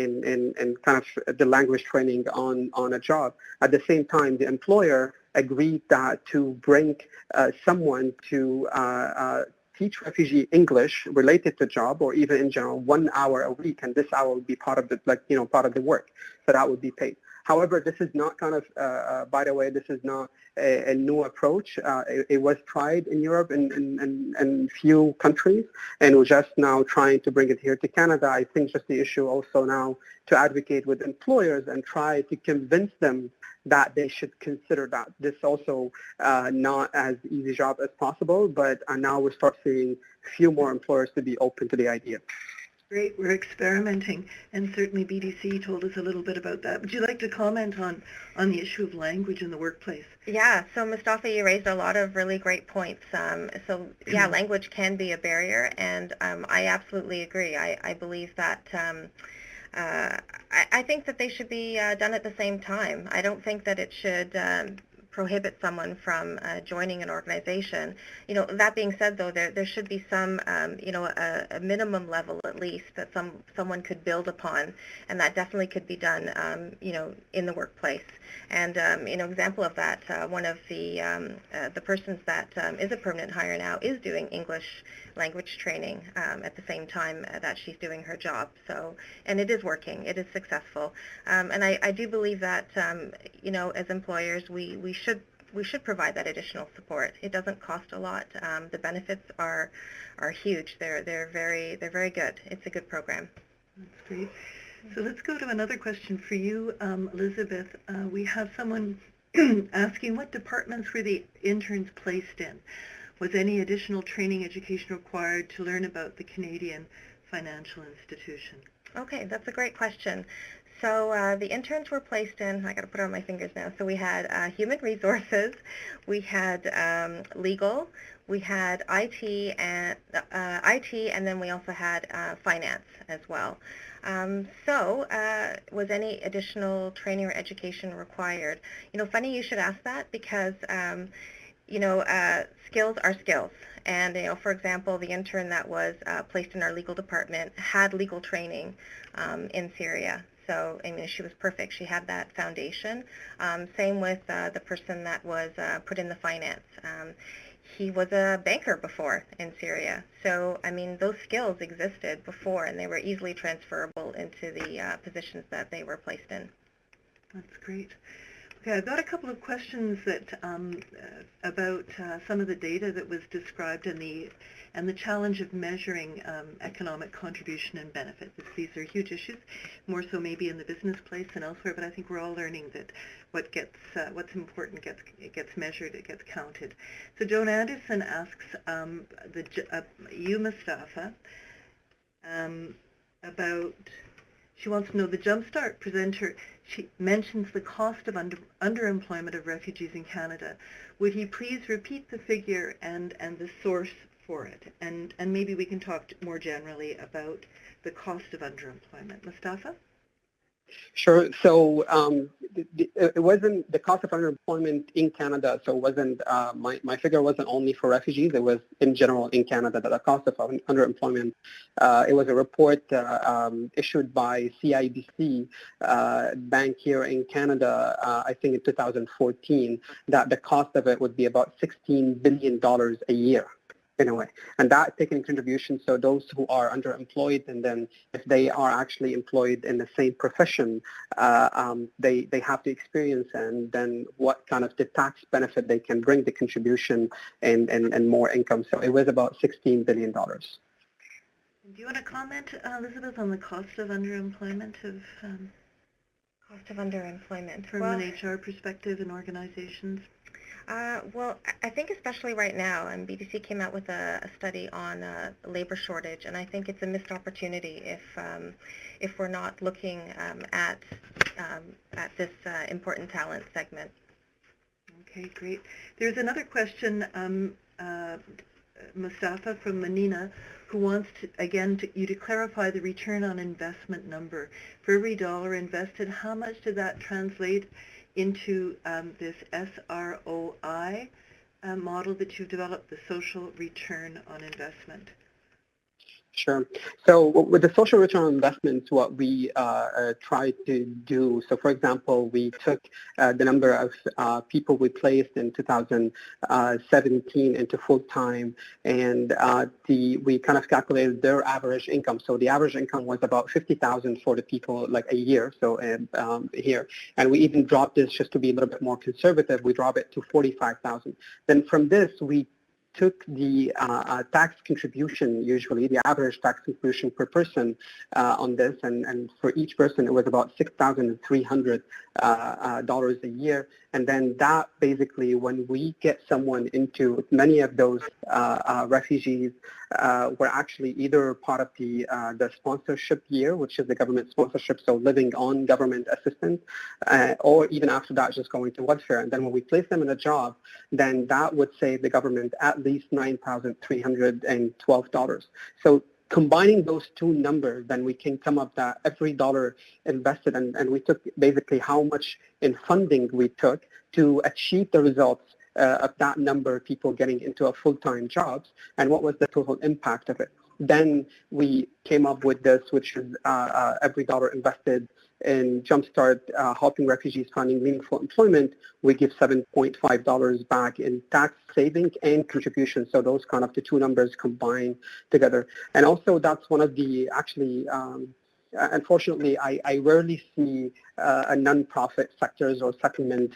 kind of the language training on a job. At the same time, the employer agreed that to bring someone to teach refugee English related to job, or even in general 1 hour a week, and this hour would be part of the part of the work, so that would be paid. However, this is not kind of, by the way, this is not a new approach. It was tried in Europe and few countries, and we're just now trying to bring it here to Canada. I think just the issue also now to advocate with employers and try to convince them that they should consider that. This also not as easy job as possible, but now we start seeing few more employers to be open to the idea. Great, we're experimenting, and certainly BDC told us a little bit about that. Would you like to comment on the issue of language in the workplace? Yeah, so Mustafa, you raised a lot of really great points. So yeah, language can be a barrier, and I absolutely agree. I believe that I think that they should be done at the same time. I don't think that it should prohibit someone from joining an organization. You know, that being said, though, there should be some, you know, a minimum level at least that someone could build upon, and that definitely could be done, you know, in the workplace. And you know, example of that, one of the persons that is a permanent hire now is doing English language training at the same time that she's doing her job. So, and it is working, it is successful, and I do believe that you know, as employers, we should provide that additional support. It doesn't cost a lot. The benefits are huge. They're very good. It's a good program. That's great. So let's go to another question for you, Elizabeth. We have someone asking, what departments were the interns placed in? Was any additional training education required to learn about the Canadian financial institution? Okay, that's a great question. So the interns were placed in, I got to put it on my fingers now, so we had human resources, we had legal, we had IT, and then we also had finance as well. Was any additional training or education required? You know, funny you should ask that, because you know, skills are skills. And, you know, for example, the intern that was placed in our legal department had legal training in Syria. So, I mean, she was perfect. She had that foundation. Same with the person that was put in the finance. He was a banker before in Syria. So, I mean, those skills existed before, and they were easily transferable into the positions that they were placed in. That's great. Okay, I've got a couple of questions that about some of the data that was described in the challenge of measuring economic contribution and benefits. These are huge issues, more so maybe in the business place and elsewhere, but I think we're all learning that what's important gets measured, it gets counted. So Joan Anderson asks you, Mustafa, about, she wants to know, the Jumpstart presenter, she mentions the cost of underemployment of refugees in Canada. Would he please repeat the figure and the source for it? And maybe we can talk more generally about the cost of underemployment. Mustafa? Sure. So it wasn't the cost of underemployment in Canada. So it wasn't my figure wasn't only for refugees. It was in general in Canada that the cost of underemployment. It was a report issued by CIBC bank here in Canada. I think in 2014 that the cost of it would be about $16 billion a year. In a way, and that taking contribution, so those who are underemployed, and then if they are actually employed in the same profession, they have to experience, and then what kind of the tax benefit they can bring, the contribution and more income. So it was about $16 billion. Do you want to comment, Elizabeth, on the cost of underemployment Cost of underemployment from an HR perspective in organizations? Well, I think especially right now, and BDC came out with a study on labor shortage, and I think it's a missed opportunity if we're not looking at this important talent segment. Okay, great. There's another question, Mustafa, from Manina, who wants you to clarify the return on investment number. For every dollar invested, how much did that translate into this SROI model that you've developed, the social return on investment? Sure. So with the social return on investment, what we try to do, so for example, we took the number of people we placed in 2017 into full-time, and we kind of calculated their average income. So the average income was about $50,000 for the people, like a year, so here. And we even dropped this just to be a little bit more conservative. We dropped it to $45,000. Then from this, we took the tax contribution, usually the average tax contribution per person on this, and for each person it was about $6,300 a year. And then that basically, when we get someone into, many of those refugees were actually either part of the sponsorship year, which is the government sponsorship, so living on government assistance, or even after that just going to welfare. And then when we place them in a job, then that would save the government at least $9,312. So combining those two numbers, then we can come up that every dollar invested, and we took basically how much in funding we took to achieve the results of that number of people getting into a full-time jobs, and what was the total impact of it. Then we came up with this, which is every dollar invested in Jumpstart helping refugees finding meaningful employment, we give $7.5 back in tax saving and contribution. So those kind of the two numbers combined together. And also that's one of the actually unfortunately, I rarely see a non-profit sectors or settlement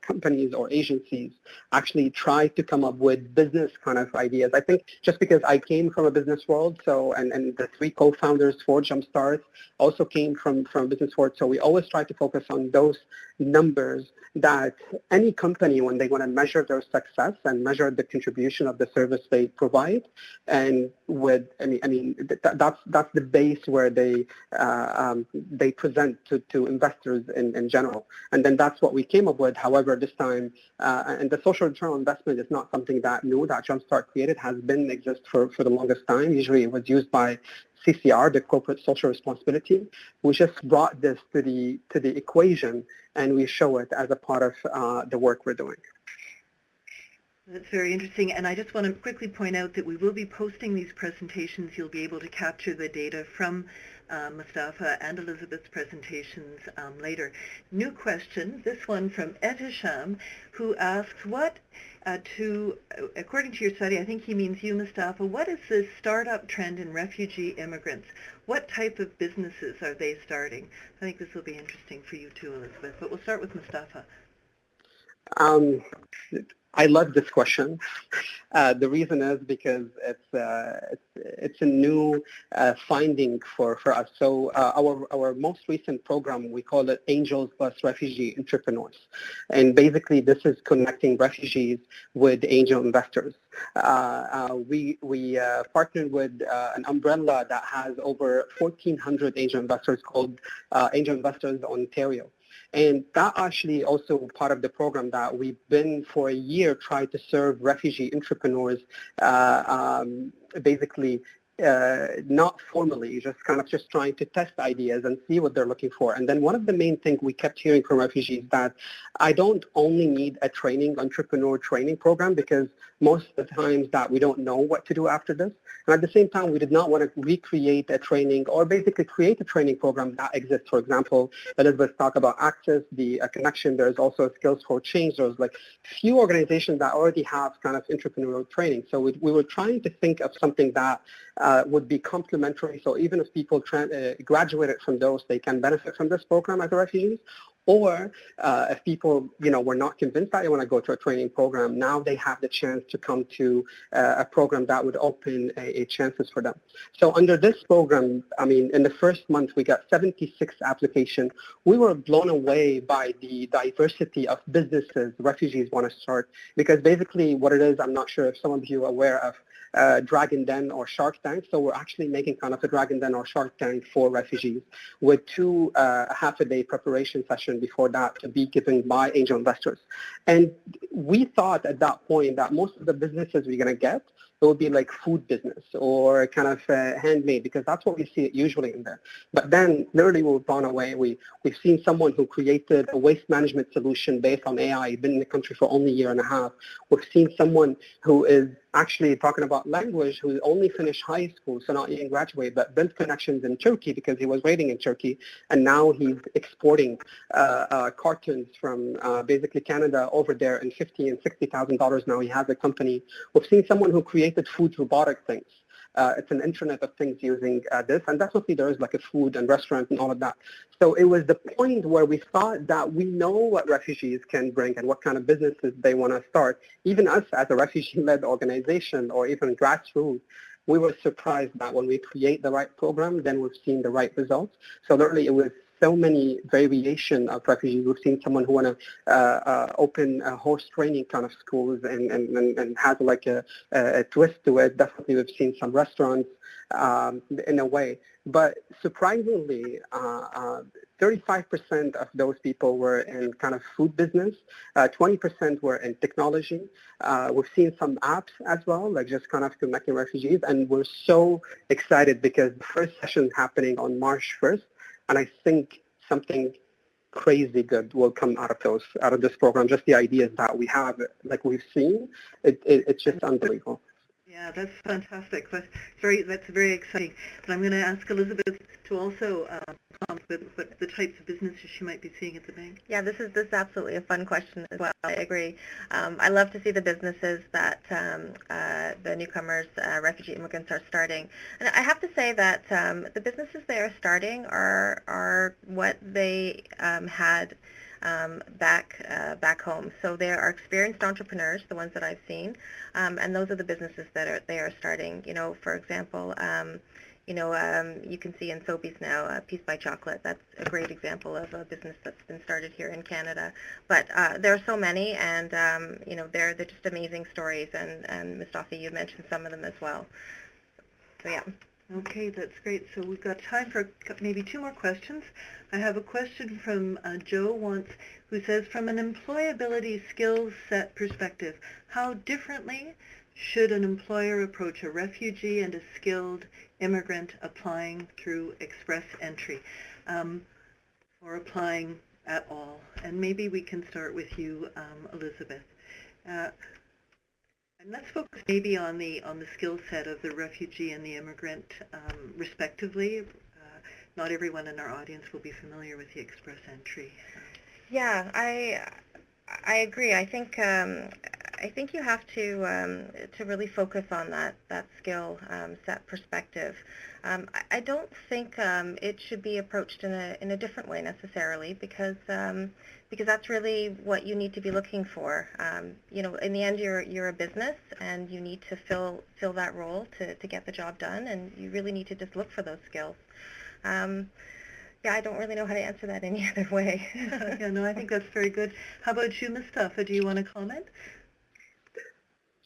companies or agencies actually try to come up with business kind of ideas. I think just because I came from a business world, so and the three co-founders for Jumpstart also came from business world, so we always try to focus on those numbers that any company, when they want to measure their success and measure the contribution of the service they provide, and with that's the base where they present to investors in general, and then that's what we came up with. However, this time, and the social return on investment is not something that new that Jumpstart created, has been exist for the longest time. Usually, it was used by CCR, the corporate social responsibility. We just brought this to the equation, and we show it as a part of the work we're doing. That's very interesting, and I just want to quickly point out that we will be posting these presentations. You'll be able to capture the data from Mustafa and Elizabeth's presentations later. New question, this one from Etisham, who asks, according to your study, I think he means you, Mustafa, what is the startup trend in refugee immigrants? What type of businesses are they starting? I think this will be interesting for you too, Elizabeth, but we'll start with Mustafa. I love this question. The reason is because it's a new finding for us. So our most recent program, we call it Angels plus Refugee Entrepreneurs. And basically this is connecting refugees with angel investors. We partnered with an umbrella that has over 1,400 angel investors called Angel Investors Ontario. And that actually also part of the program that we've been for a year trying to serve refugee entrepreneurs basically not formally, just trying to test ideas and see what they're looking for. And then one of the main things we kept hearing from refugees that I don't only need a entrepreneur training program, because most of the times that we don't know what to do after this. And at the same time, we did not want to recreate a training or basically create a training program that exists. For example, Elizabeth talked about Access, the connection. There's also Skills for Change. There's like few organizations that already have kind of entrepreneurial training. So we were trying to think of something that would be complementary. So even if people graduated from those, they can benefit from this program as refugees. Or if people, were not convinced that they want to go to a training program, now they have the chance to come to a program that would open a chances for them. So under this program, in the first month, we got 76 applications. We were blown away by the diversity of businesses refugees want to start, because basically what it is, I'm not sure if some of you are aware of Dragon Den or Shark Tank. So we're actually making kind of a Dragon Den or Shark Tank for refugees with 2 half-a-day preparation sessions before that to be given by angel investors. And we thought at that point that most of the businesses we're going to get, it would be like food business or kind of handmade, because that's what we see it usually in there. But then literally we were blown away. We've seen someone who created a waste management solution based on AI, been in the country for only a year and a half. We've seen someone who is actually talking about language, who only finished high school, so not even graduated, but built connections in Turkey because he was waiting in Turkey, and now he's exporting cartons from basically Canada over there in $50,000 and $60,000 now. He has a company. We've seen someone who created food robotic things. It's an Internet of Things using this, and definitely there is like a food and restaurant and all of that. So it was the point where we thought that we know what refugees can bring and what kind of businesses they want to start. Even us as a refugee-led organization or even grassroots, we were surprised that when we create the right program, then we've seen the right results. So literally it was so many variation of refugees. We've seen someone who want to open horse training kind of schools and has like a twist to it. Definitely we've seen some restaurants in a way. But surprisingly, 35% of those people were in kind of food business, 20% were in technology. We've seen some apps as well, like just kind of connecting refugees, and we're so excited because the first session is happening on March 1st, and I think something crazy good will come out of this program. Just the ideas that we have, like we've seen, it's just unbelievable. Yeah, that's fantastic. That's very exciting. And I'm going to ask Elizabeth to also comment with the types of businesses she might be seeing at the bank. Yeah, this is absolutely a fun question as well. I agree. I love to see the businesses that the newcomers, refugee immigrants, are starting. And I have to say that the businesses they are starting are what they had back home. So they are experienced entrepreneurs, the ones that I've seen, and those are the businesses that they are starting. You know, for example, you can see in Sobeys now, Peace by Chocolate. That's a great example of a business that's been started here in Canada. But there are so many, and they're just amazing stories. And Mustafa, you mentioned some of them as well. So yeah. Okay, that's great. So we've got time for maybe two more questions. I have a question from Joe who says, from an employability skills set perspective, how differently should an employer approach a refugee and a skilled immigrant applying through express entry, or applying at all? And maybe we can start with you, Elizabeth. And let's focus maybe on the skill set of the refugee and the immigrant, respectively. Not everyone in our audience will be familiar with the express entry. Yeah, I agree. I think you have to really focus on that skill set perspective. I don't think it should be approached in a different way necessarily, because that's really what you need to be looking for. In the end, you're a business, and you need to fill that role to get the job done, and you really need to just look for those skills. Yeah, I don't really know how to answer that any other way. Yeah, no, I think that's very good. How about you, Mustafa? Do you want to comment?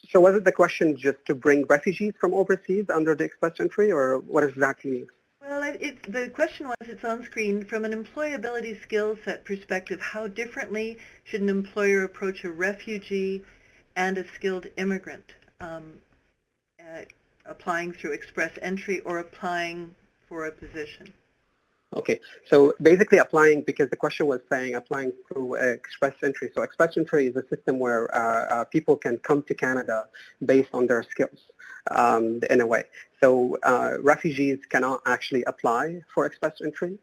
So was it the question just to bring refugees from overseas under the express entry, or what exactly? Well, the question was, it's on screen, from an employability skill set perspective, how differently should an employer approach a refugee and a skilled immigrant applying through express entry or applying for a position? Okay, so basically applying, because the question was saying applying through express entry. So express entry is a system where people can come to Canada based on their skills in a way. So refugees cannot actually apply for express entry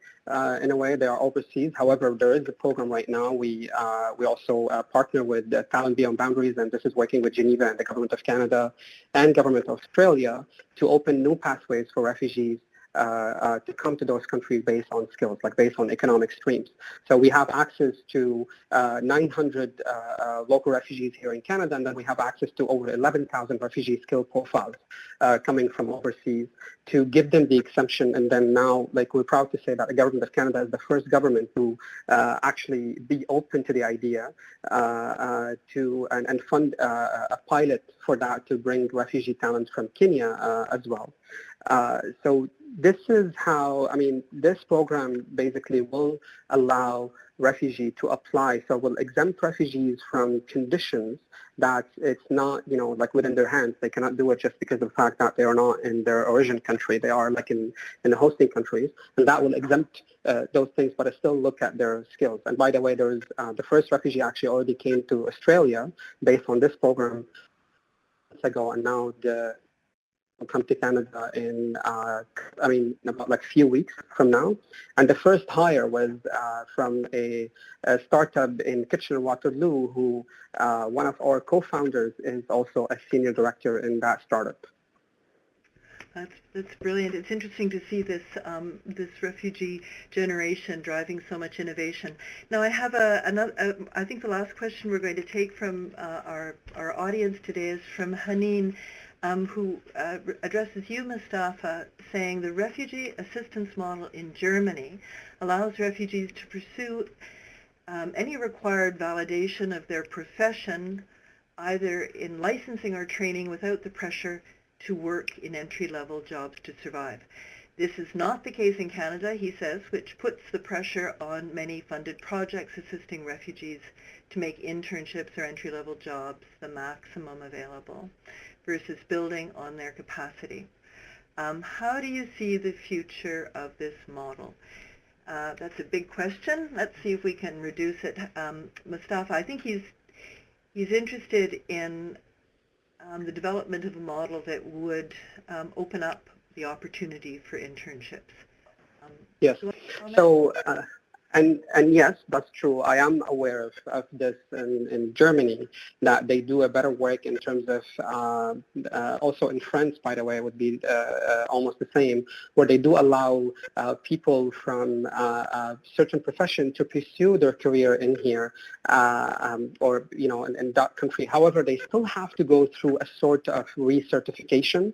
in a way. They are overseas. However, there is a program right now. We also partner with Talent Beyond Boundaries, and this is working with Geneva and the Government of Canada and Government of Australia to open new pathways for refugees to come to those countries based on skills, like based on economic streams. So we have access to 900 local refugees here in Canada, and then we have access to over 11,000 refugee skill profiles coming from overseas to give them the exemption. And then now, like, we're proud to say that the Government of Canada is the first government to actually be open to the idea and fund a pilot for that to bring refugee talent from Kenya as well. So this is how, this program basically will allow refugee to apply. So we'll exempt refugees from conditions that it's not, like within their hands. They cannot do it just because of the fact that they are not in their origin country. They are like in the hosting countries, and that will exempt those things, but I still look at their skills. And by the way, there is the first refugee actually already came to Australia based on this program months ago, and now will come to Canada in, about like a few weeks from now. And the first hire was from a startup in Kitchener-Waterloo, who one of our co-founders is also a senior director in that startup. That's brilliant. It's interesting to see this this refugee generation driving so much innovation. Now I have I think the last question we're going to take from our audience today is from Haneen, who addresses you, Mustafa, saying the refugee assistance model in Germany allows refugees to pursue any required validation of their profession, either in licensing or training, without the pressure to work in entry-level jobs to survive. This is not the case in Canada, he says, which puts the pressure on many funded projects assisting refugees to make internships or entry-level jobs the maximum available versus building on their capacity. How do you see the future of this model? That's a big question. Let's see if we can reduce it. Mustafa, I think he's interested in the development of a model that would open up the opportunity for internships. Yes. So, and yes, that's true. I am aware of this in Germany, that they do a better work in terms of, also in France, by the way, would be almost the same, where they do allow people from a certain profession to pursue their career in here, or, in that country. However, they still have to go through a sort of recertification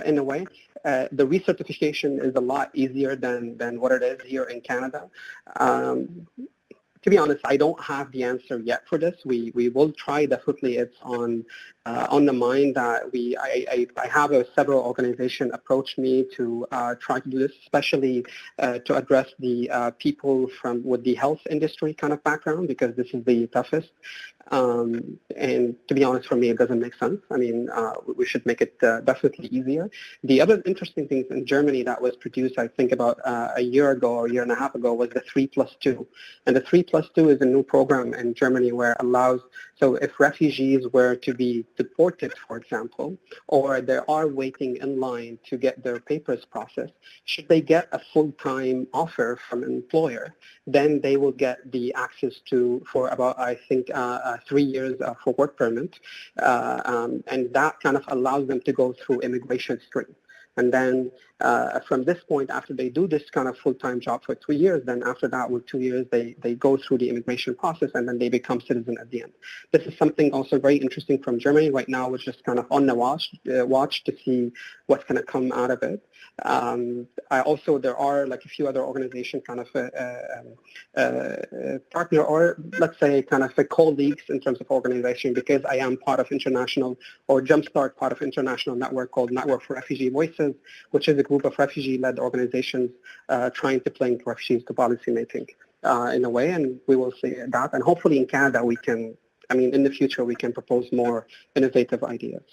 in a way. The recertification is a lot easier than what it is here in Canada. To be honest, I don't have the answer yet for this. We will try. Definitely, it's on the mind that I have several organizations approach me to try to do this, especially to address the people with the health industry kind of background, because this is the toughest. And to be honest, for me, it doesn't make sense. I mean, we should make it definitely easier. The other interesting things in Germany that was produced, I think, about a year ago or a year and a half ago, was the 3+2. And the 3+2 is a new program in Germany where it allows, so if refugees were to be deported, for example, or they are waiting in line to get their papers processed, should they get a full-time offer from an employer, then they will get the access to, for about, I think, 3 years for work permit, and that kind of allows them to go through immigration stream. And then from this point, after they do this kind of full-time job for 3 years, then after that, with 2 years, they go through the immigration process, and then they become citizen at the end. This is something also very interesting from Germany right now, which is kind of on the watch to see what's going to come out of it. There are like a few other organizations kind of partner, or let's say kind of colleagues in terms of organization, because I am part of international, or Jumpstart part of international network called Network for Refugee Voices, which is a group of refugee-led organizations trying to link refugees to policymaking in a way, and we will see that. And hopefully in Canada we can, in the future we can propose more innovative ideas.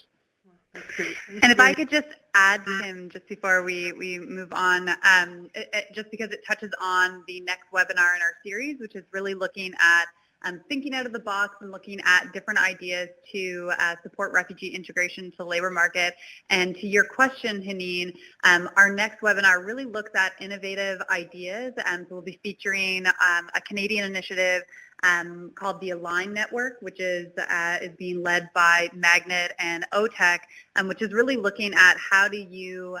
And if I could just add to him just before we move on, just because it touches on the next webinar in our series, which is really looking at thinking out of the box and looking at different ideas to support refugee integration to the labor market. And to your question, Haneen, our next webinar really looks at innovative ideas, and we'll be featuring a Canadian initiative called the Align Network, which is being led by Magnet and OTEC, which is really looking at how do you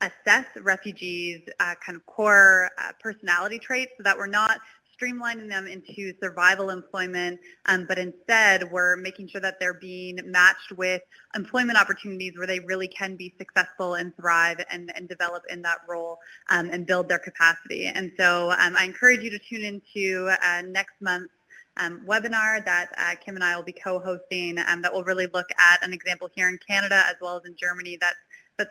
assess refugees' kind of core personality traits, so that we're not streamlining them into survival employment, but instead we're making sure that they're being matched with employment opportunities where they really can be successful and thrive and develop in that role and build their capacity. And so I encourage you to tune into next month's webinar that Kim and I will be co-hosting, that will really look at an example here in Canada as well as in Germany that's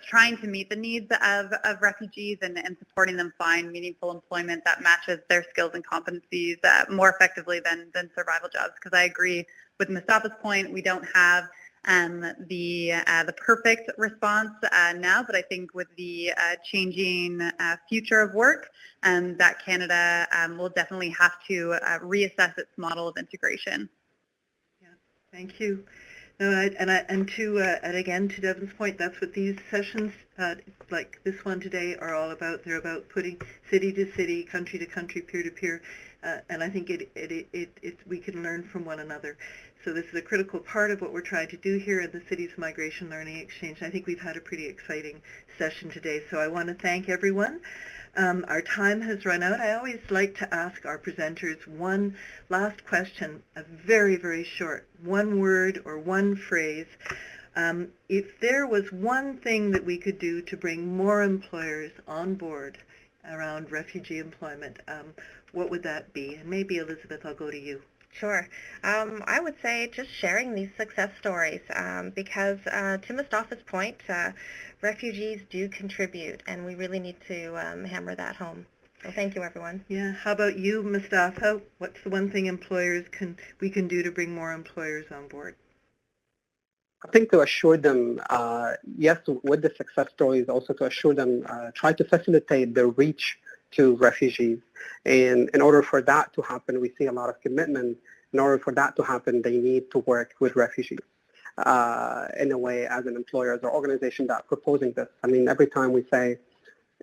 trying to meet the needs of refugees and supporting them find meaningful employment that matches their skills and competencies more effectively than survival jobs. Because I agree with Mustafa's point, we don't have the perfect response now, but I think with the changing future of work, that Canada will definitely have to reassess its model of integration. Yeah, thank you. No, and again, to Devin's point, that's what these sessions, like this one today, are all about. They're about putting city to city, country to country, peer to peer, and I think we can learn from one another. So this is a critical part of what we're trying to do here at the Cities Migration Learning Exchange. I think we've had a pretty exciting session today, so I want to thank everyone. Our time has run out. I always like to ask our presenters one last question, a very, very short, one word or one phrase. If there was one thing that we could do to bring more employers on board around refugee employment, what would that be? And maybe, Elizabeth, I'll go to you. Sure. I would say just sharing these success stories because to Mustafa's point, refugees do contribute, and we really need to hammer that home. So thank you, everyone. Yeah. How about you, Mustafa? What's the one thing we can do to bring more employers on board? I think to assure them, yes, with the success stories, also to assure them, try to facilitate the reach to refugees. And in order for that to happen, we see a lot of commitment. In order for that to happen, they need to work with refugees in a way as an employer, as an organization that proposing this. I mean, every time we say,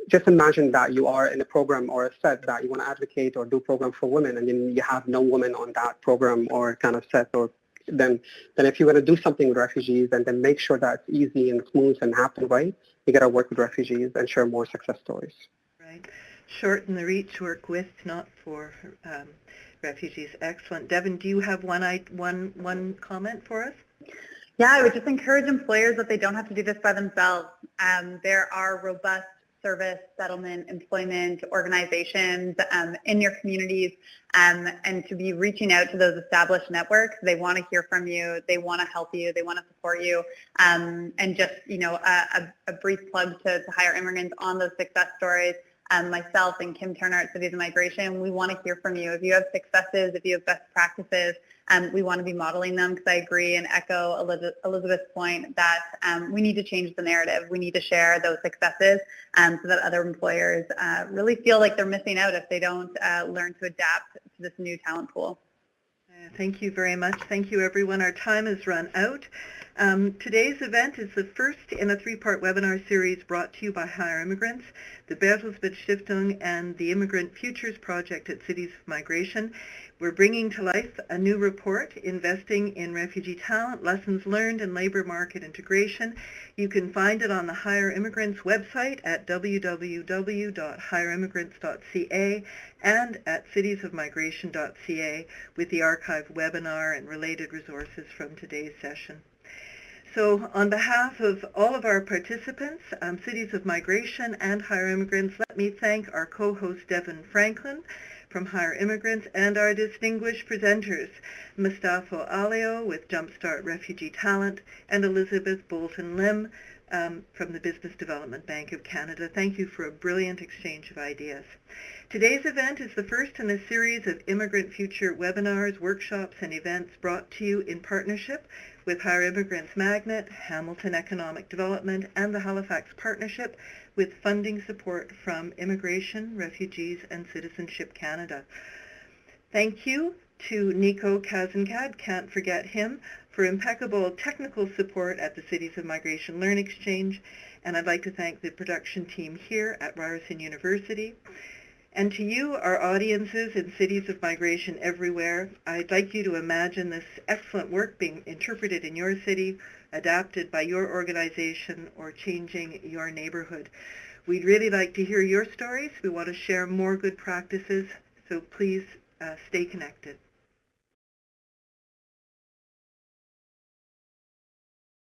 just imagine that you are in a program or a set that you want to advocate or do program for women, and then you have no women on that program or kind of set, or then if you want to do something with refugees and then make sure that it's easy and smooth and happen right, you got to work with refugees and share more success stories. Right. Shorten the reach, work with, not for refugees. Excellent. Devin, do you have one comment for us? Yeah, I would just encourage employers that they don't have to do this by themselves. There are robust service, settlement, employment organizations in your communities, and to be reaching out to those established networks. They want to hear from you, they want to help you, they want to support you, and just, a brief plug to Hire Immigrants on those success stories. Myself and Kim Turner at Cities of Migration, we want to hear from you. If you have successes, if you have best practices, we want to be modeling them, because I agree and echo Elizabeth's point that we need to change the narrative. We need to share those successes so that other employers really feel like they're missing out if they don't learn to adapt to this new talent pool. Thank you very much. Thank you, everyone. Our time has run out. Today's event is the first in a three-part webinar series brought to you by Hire Immigrants, the Bertelsmann Stiftung, and the Immigrant Futures project at Cities of Migration. We're bringing to life a new report, Investing in Refugee Talent, Lessons Learned in Labor Market Integration. You can find it on the Hire Immigrants website at www.hireimmigrants.ca and at citiesofmigration.ca with the archived webinar and related resources from today's session. So on behalf of all of our participants, Cities of Migration and Hire Immigrants, let me thank our co-host Devin Franklin from Hire Immigrants and our distinguished presenters, Mustafa Alio with Jumpstart Refugee Talent and Elizabeth Bolton-Lim from the Business Development Bank of Canada. Thank you for a brilliant exchange of ideas. Today's event is the first in a series of Immigrant Future webinars, workshops, and events brought to you in partnership with Hire Immigrants Magnet, Hamilton Economic Development, and the Halifax Partnership, with funding support from Immigration, Refugees, and Citizenship Canada. Thank you to Nico Kazenkad, can't forget him, for impeccable technical support at the Cities of Migration Learn Exchange, and I'd like to thank the production team here at Ryerson University. And to you, our audiences in Cities of Migration everywhere, I'd like you to imagine this excellent work being interpreted in your city, adapted by your organization, or changing your neighborhood. We'd really like to hear your stories. We want to share more good practices, so please stay connected.